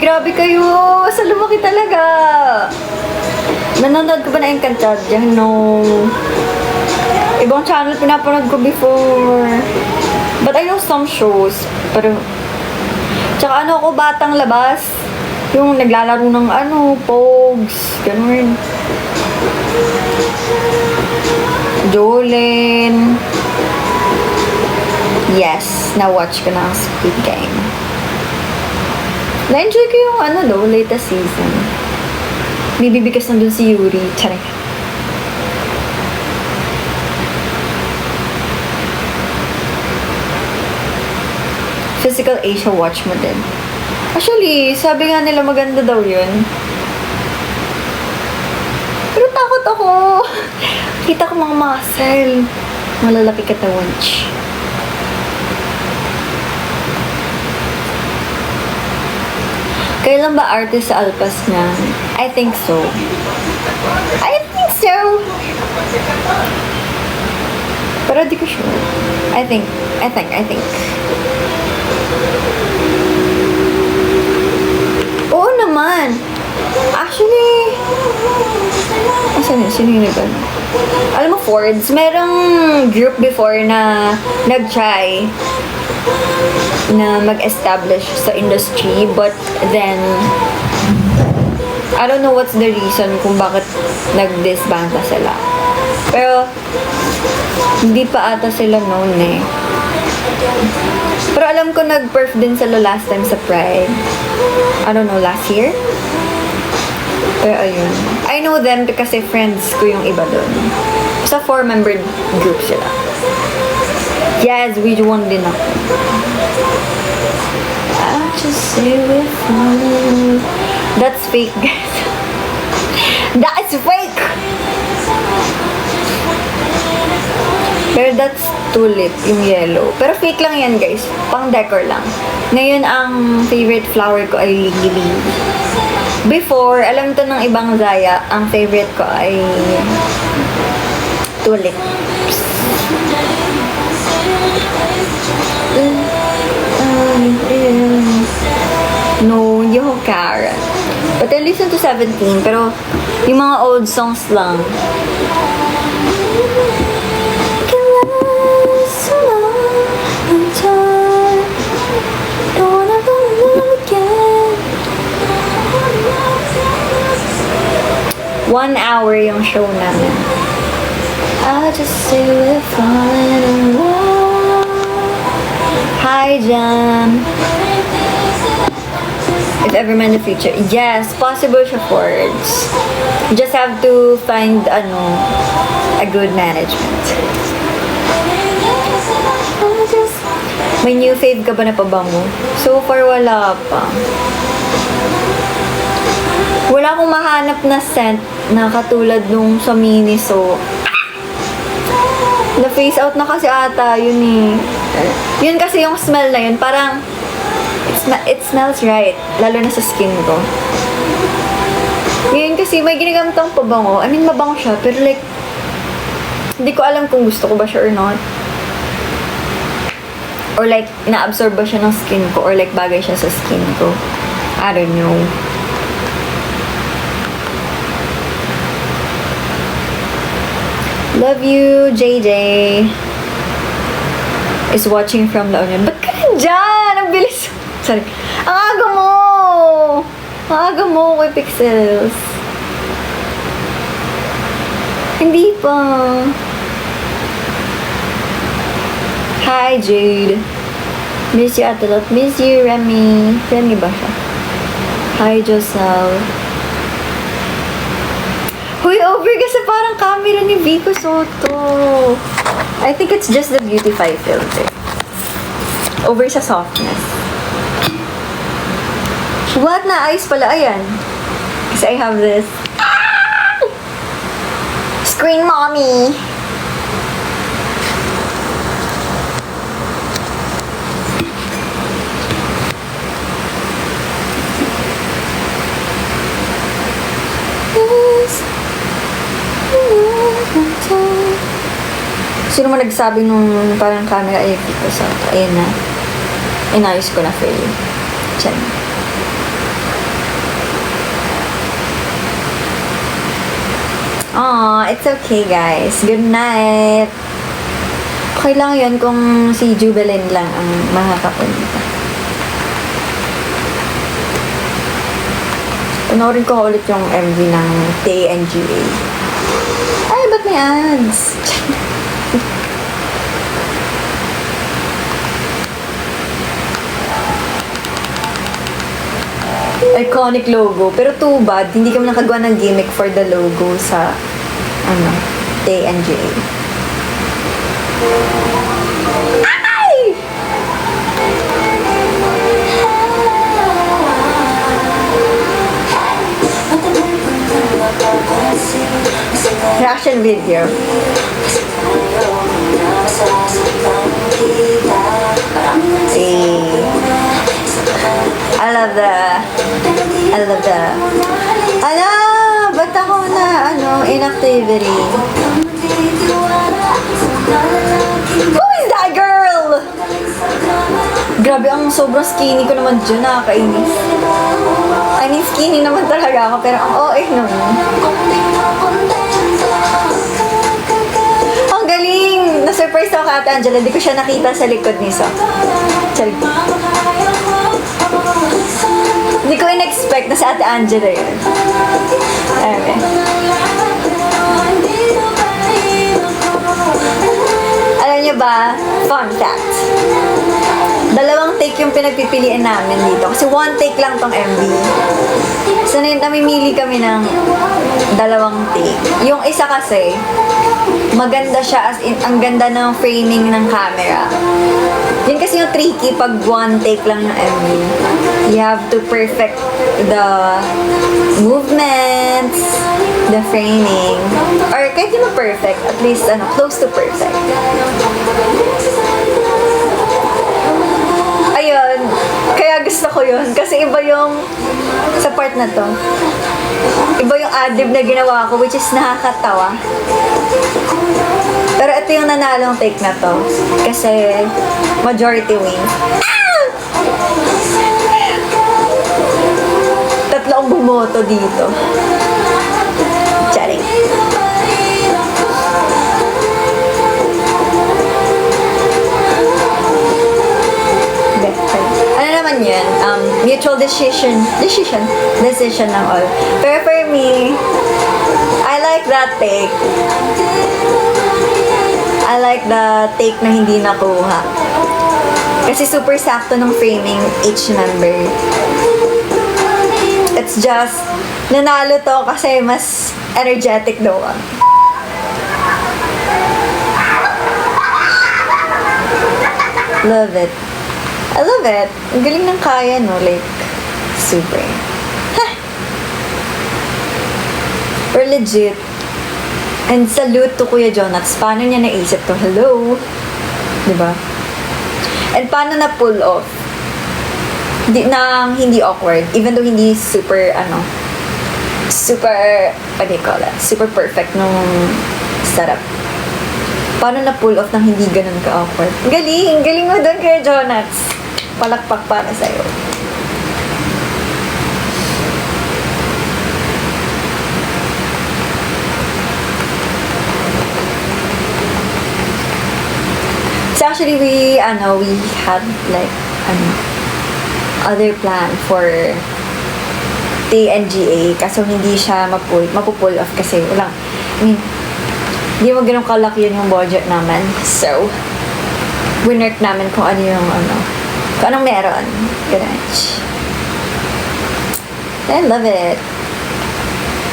Grabe kayo! Sa lumaki talaga! Nanonood ko ba na Encantadia? No. Ibang channel pinapanood ko before. But I know some shows. Pero, tsaka ako, Batang Labas. Yung naglalaro ng Pogs. Ganun. Jolene. Yes, na-watch ko na ang Squid Game. Na-enjoy ko yung latest season. Bibibigas na dun si Yuri. Tsari. Physical Asia watch mo din. Actually, sabi nga nila maganda daw yun. Pero takot ako. Kita ko mga muscle. Malalaki katawan. Kailan ba artist sa Alpas niya? I think so. Pero di ko sure. I think. Oo naman. Actually, sino yun ba? Alam mo, Fords, merong group before na nag-try na mag-establish sa industry, but then I don't know what's the reason kung bakit nag-disband na sila. Pero hindi pa ata sila known eh. Pero alam ko nag-perf din sila last time sa Pride. I don't know, last year? Pero ayun. I know them kasi friends ko yung iba doon. Sa 4-member group sila. Yes, we won din ako. I'll just say we're fine. That's fake, guys. That's fake! Pero that's tulip, yung yellow. Pero fake lang yan, guys. Pang decor lang. Ngayon, ang favorite flower ko ay lily. Before, alam to ng ibang Zaya, ang favorite ko ay Tulip. No, hindi ako Karen. But I listen to 17, pero yung mga old songs lang. One hour yung show namin. I just say we're falling in love. Hi, Jam. If ever man in the future. Yes, possible siya forwards. You just have to find, a good management. May new fave ka ba na pabango? So far, wala pa. Wala akong mahanap na scent na katulad nung sa Miniso. Na-phase out na kasi ata yun eh. Yun kasi yung smell na yun, parang it smells right, lalo na sa skin ko. Yun kasi may ginagamit akong pabango. I mean, mabango siya, pero like, hindi ko alam kung gusto ko ba siya or not. Or like, na-absorb ba siya ng skin ko, or like, bagay siya sa skin ko. I don't know. Love you, JJ. Is watching from La Union. Ba't ka nandyan? Ang bilis. Sorry. Ang aga mo! Ang aga mo kay Pixels. Hindi pa. Hi, Jade. Miss you, Atalot. Miss you, Remy. Remy ba siya? Hi, Josel. Huy, over kasi parang camera ni Vico Soto. I think it's just the Beautify filter. Over sa softness. What na? Ayos pala. Ayan. Kasi I have this. Screen mommy. Sino mo nagsabi nung parang camera ay ko sa ayan na. Inayos ko na for you. Diyan. Aww, it's okay guys. Good night. Okay lang yun kung si Jubilin lang ang makakapunta. Panoorin ko ulit yung MV ng TNGA. Ay, ba't may ads? Iconic logo. Pero too bad, hindi kami nakagawa ng gimmick for the logo sa, TNGA. Ay! Reaction video. I love the ba't ako na inactivity? Who is that girl? Grabe, ang sobrang skinny ko naman dyan, nakakainis. I mean, skinny naman talaga ako, pero ang OA naman. Ang galing! Na-surprise ako kay Ate Angela, hindi ko siya nakita sa likod ni So. Hindi ko in-expect na si Ate Angela yun. Okay. Alam niyo ba, fun fact. Dalawang take yung pinagpipilian namin dito. Kasi one take lang tong MV. So, namimili kami ng dalawang take. Yung isa kasi, maganda siya as in, ang ganda ng framing ng camera. Yun kasi yung tricky pag one take lang ng MV. You have to perfect the movements, the framing, or kahit di mo perfect, at least close to perfect. Ayun, kaya gusto ko yun. Kasi iba yung, sa part na to, iba yung adlib na ginawa ko, which is nakakatawa. Pero ito yung nanalong take na to. Kasi, majority wins. Tatlo ang bumoto dito. Charing. Ano naman yun? Mutual decision ng all. Pero for me, I like that take. I like the take na hindi nakuha. Kasi super sakto ng framing each member. It's just, nanalo to kasi mas energetic daw ako. Love it. I love it. Ang galing ng kaya, no? Like, super. Ha! Or legit. And salute to Kuya Jonats. Paano niya naisip to? Hello? Diba? And paano na pull off? Hindi awkward. Even though hindi super, super, what do you call that? Super perfect nung setup. Paano na pull off nang hindi ganun ka-awkward? Galing! Galing mo doon, Kuya Jonats. Palakpak para sa'yo. So actually, we had like, other plan for TNGA kaso hindi siya mapupull off kasi walang, hindi mo ganun kalaki yun yung budget namin. So, winnerk namin kung ano yung kung anong meron. Ganun. I love it.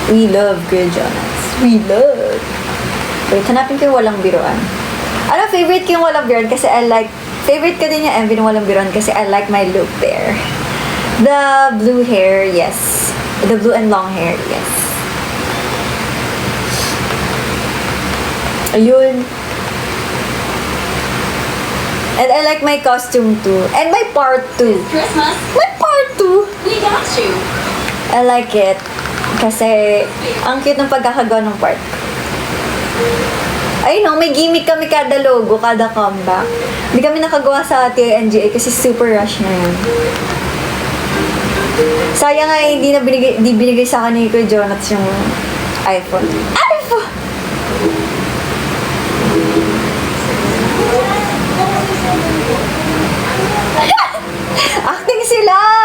We love Kuya Jonats. We love. Wait, hanapin ko yung walang biruan. Favorite ko yung walang biruan kasi favorite ko din yung MV ng walang biruan kasi I like my look there. The blue hair, yes. The blue and long hair, yes. Ayun. And I like my costume too. And my part 2. Christmas. My part 2. We got you. I like it. Kasi, ang cute ng pagkakagawa ng part. Ay no, may gimmick kami kada logo, kada comeback. Hindi kami nakagawa sa TNGA kasi super rush na yun. Sayang nga hindi binigay sa akin ni Kuya Jonats yung iPhone. iPhone!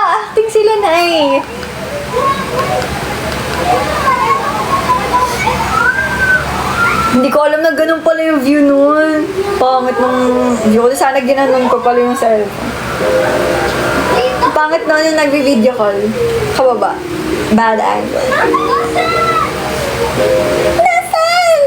Acting sila na eh. Hindi ko alam na ganun pala yung view nun. Pangit nung view. Sana ginanon ko pala yung cellphone. Pangit nun yung nagbi-video call. Kababa. Bad angle. Nasaan?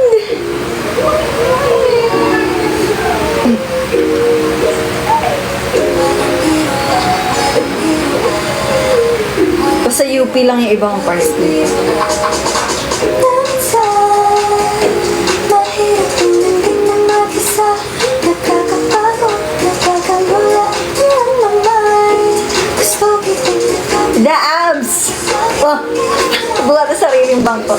Basta UP lang yung ibang parts dito. The abs! Oh, buhat na sariling bangko.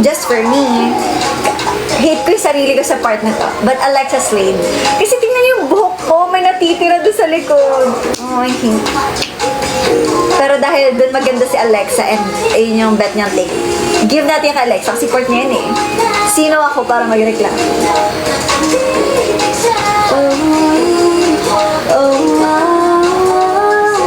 Just for me, hate ko yung sarili ko sa part na to. But Alexa Slade. Kasi tingnan yung buhok ko, may natitira doon sa likod. Oh, I hate. Pero dahil doon maganda si Alexa and ayun yung bet niyang take. Give natin yung kay Alexa kasi part niya yun eh. Sino ako para magreklamo? Oh, oh, oh, oh.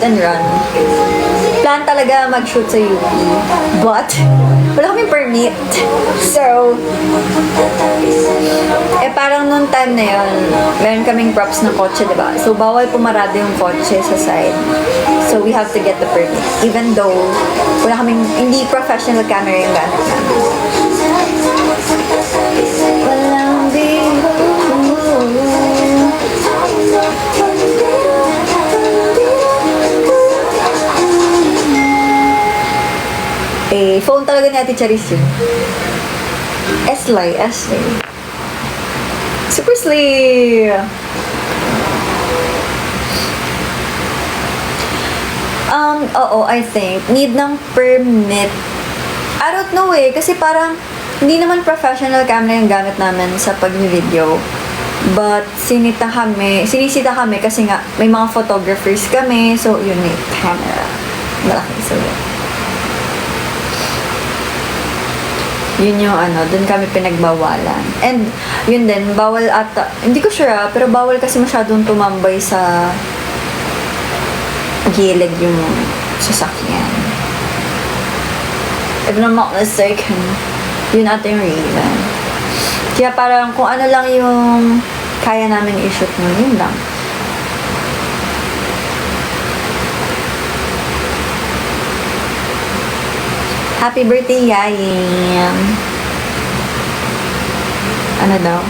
and run. Plan talaga mag-shoot sa UP. But, wala kaming permit. So, parang nung time na yun, meron kaming props ng kotse, diba? So, bawal pumarado yung kotse sa side. So, we have to get the permit. Even though, wala kaming, hindi professional camera yung gamit namin. Walang biro. Phone talaga ni Ate Charis yun. S-Lay. Super slay! Oo, I think. Need ng permit. I don't know kasi parang hindi naman professional camera yung gamit namin sa pag-video. But, sinisita kami kasi nga, may mga photographers kami. So, yun may camera. Malaki. So, yun yung dun kami pinagbawalan. And, yun din, bawal ata, hindi ko sure pero bawal kasi masyadong tumambay sa gilid yung sasakyan. If I'm not mistaken, yun ata yung reason. Kaya parang kung ano lang yung kaya namin i-shoot mo, yun lang. Happy birthday, Yayim! Ano daw?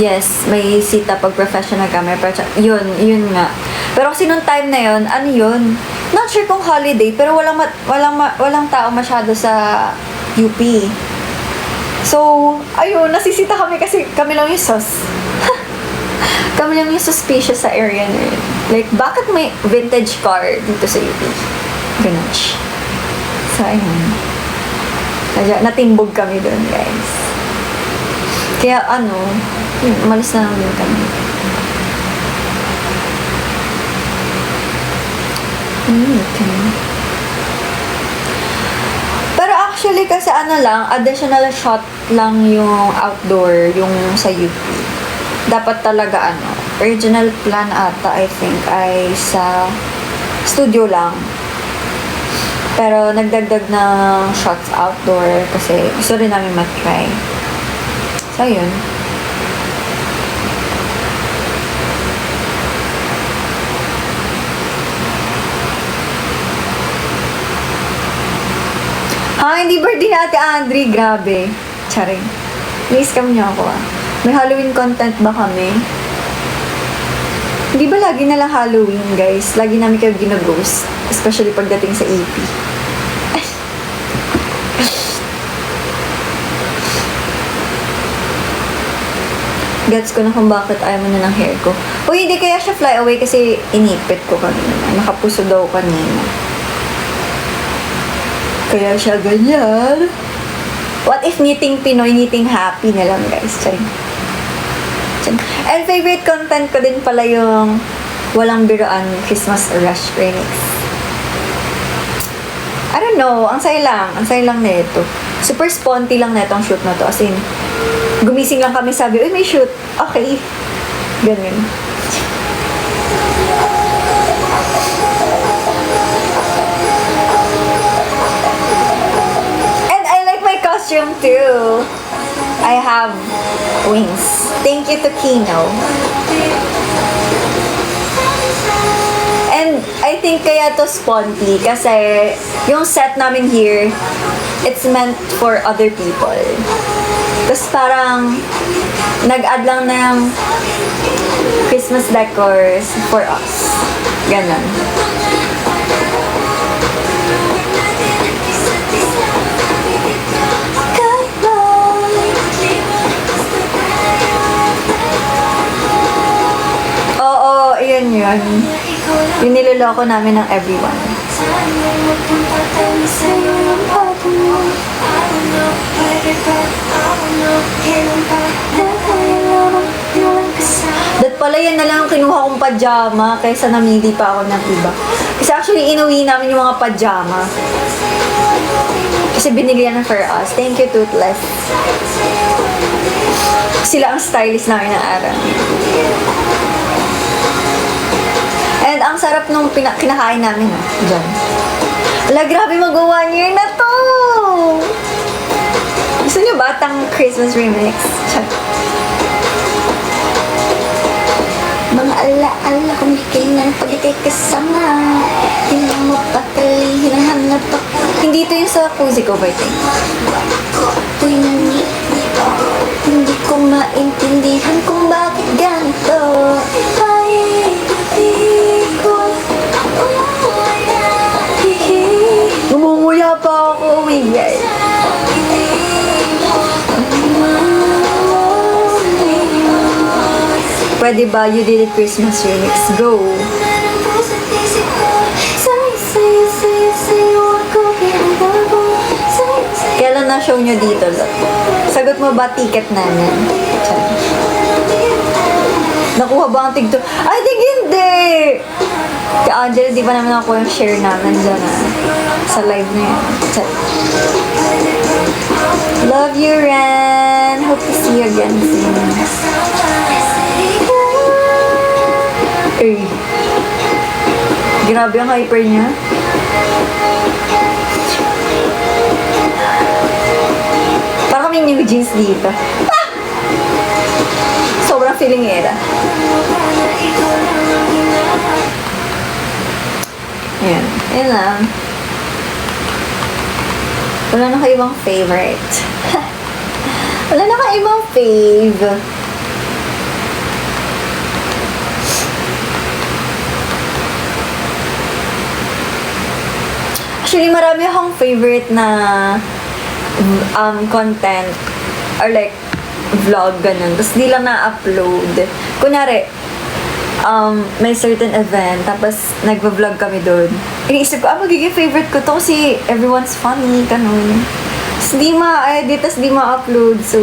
Yes, may sita pag professional camera. Yun nga. Pero kasi nung time na yun, ano yun? Not sure kung holiday, pero walang tao masyado sa UP. So, ayun, nasisita kami kasi kami lang yung sus. Kami lang yung suspicious sa area na yun. Like, bakit may vintage car dito sa UP? Ganun. So, ayun. Natimbog kami doon, guys. Kaya, umalis na lang din kami. Okay. Pero actually, kasi additional shot lang yung outdoor, yung sa UP. Dapat talaga, original plan ata, I think, ay sa studio lang. Pero nagdagdag ng shots outdoor kasi gusto rin namin mag-try. So, yun. Hindi birthday natin, Andre. Grabe. Charing. Ni-scam niyo ako, May Halloween content ba kami? Hindi ba lagi na lang Halloween, guys? Lagi namin kayo ginag-ghost. Especially pagdating sa EP. Gets ko na kung bakit ayaw mo na ng hair ko. Hindi kaya siya fly away kasi inipit ko kanina. Nakapuso daw kanina. Kaya siya ganyan. What if knitting Pinoy, knitting happy na lang, guys? Charing. And favorite content ko din pala yung Walang Biroan Christmas Rush Remix. I don't know. Ang saya lang na ito. Super sponty lang na itong shoot na to. As in, gumising lang kami, sabi, uy, may shoot. Okay. Ganun. And I like my costume too. I have wings. Thank you to Kino. And I think kaya to sponty kasi yung set namin here, it's meant for other people. Tapos parang nag-add lang ng Christmas decors for us. Ganon. Oo, yun. Yung niloloko namin ng everyone. Dat pala yan na lang ang kinuha kong pajama kaysa namili pa ako ng iba. Kasi actually, inuwi namin yung mga pajama. Kasi binili yan for us. Thank you, Toothless. Sila ang stylist namin ng araw. And And ang sarap nung kinakain namin, dyan. Wala, grabe mag-1 year na to! Gusto niyo batang Christmas remix? Check. Mga ala-ala kung kailan pag ikay kasama. Di mo mapakali, hinahanap ako. Hindi ito yung sa Cozy Cover thing. Hindi ko maintindihan kung bakit ganito. Ngumunguya pa ako, oh my God. Pwede ba You Did It Christmas Remix? Go! Kailan na show nyo dito? Sagot mo ba ticket namin? Nakuha ba ang tigto? I think hindi! Kay Angel, di ba naman ako yung share namin dyan sa live na yan. Love you, Ren! Hope to see you again soon. Ay. Grabe ang hyper niya. Parang kaming new jeans dito. Ah! Sobrang feeling era. Ayan. Ayan lang. Wala na kayo ibang favorite. Wala na kayo ibang fave. Actually, marami akong favorite na content or like vlog, ganun. Tapos di lang na-upload. Kunyari, may certain event, tapos nagva-vlog kami doon. Iniisip ko, magiging favorite ko to kasi everyone's funny, ganun. Tapos di ma-edit, tapos di ma-upload. So,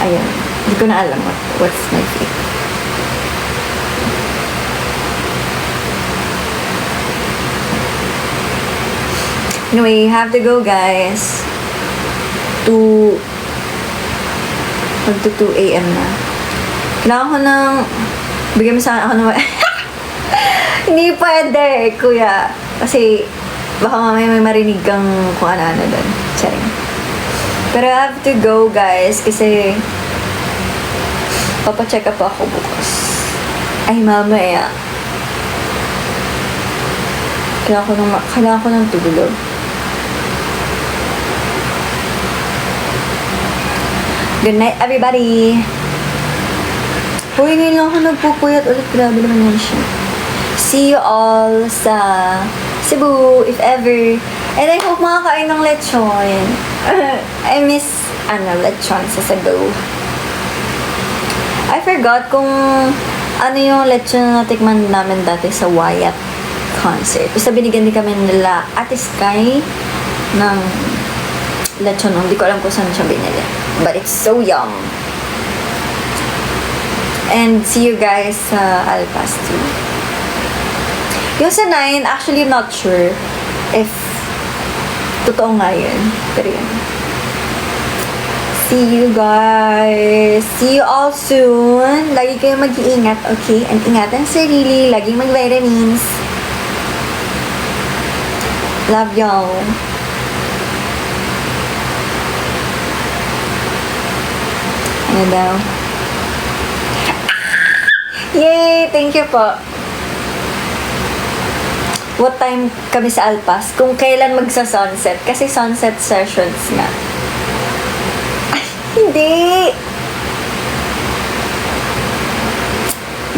ayun. Hindi ko na alam what's my favorite. Anyway, have to go, guys. Magto 2 a.m. na. Kailangan ko ng... Bigyan mo sa ako naman. Hindi pwede, kuya. Kasi, baka mamaya may marinig kang kung ano-ano doon. Charing. Pero I have to go, guys. Kasi, papacheck up ako bukas. Ay, mamaya. Kailangan ko ng tulog. Good night, everybody! Uy, ngayon lang ako nagpupuyat ulit. Grabe naman yan siya. See you all sa Cebu, if ever. And I hope makakain ng lechon. I miss, lechon sa Cebu. I forgot kung ano yung lechon na natikman namin dati sa Wyatt concert. Basta binigyan din kami nila Ate Sky ng lechon. Hindi ko alam kung saan siya binili. But it's so yum. And see you guys sa Alpas too. Yung sa 9, actually I'm not sure if totoo nga yun. Pero yun. See you guys. See you all soon. Lagi kayo mag-iingat, okay? And ingatan sarili. Laging mag-vitamins. Love y'all. Ano daw? Yay! Thank you po. What time kami sa Alpas? Kung kailan magsa-sunset. Kasi sunset sessions nga. Ay, hindi!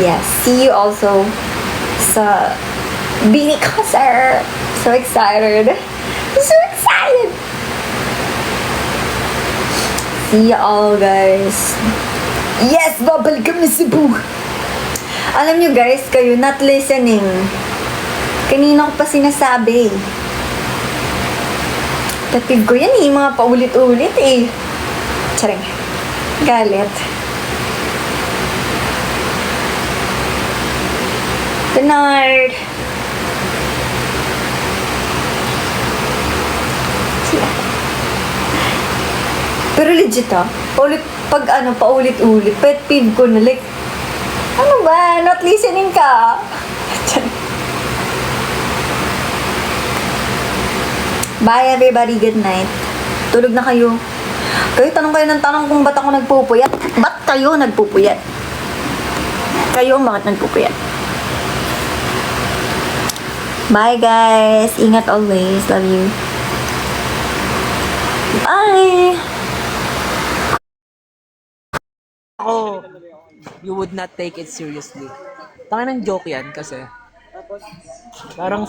Yeah, see you also sa Bini concert. So excited. So excited! See you all, guys. Yes! Babalik kami sa Cebu! Alam nyo, guys, kayo not listening. Kanina ko pa sinasabi. Tatid ko yan eh, mga paulit-ulit eh. Charing. Galit. Good night. Pero legit pag paulit-ulit, pet peeve ko na like, Ano ba? Not listening ka. Bye everybody, good night. Tulog na kayo. Kayo tanong kayo ng tanong kung ba't ako nagpupuyat. Ba't kayo nagpupuyat? Kayo bakit nagpupuyat? Bye guys. Ingat always. Love you. Bye. Ako, you would not take it seriously. Tanga ng joke yan kasi parang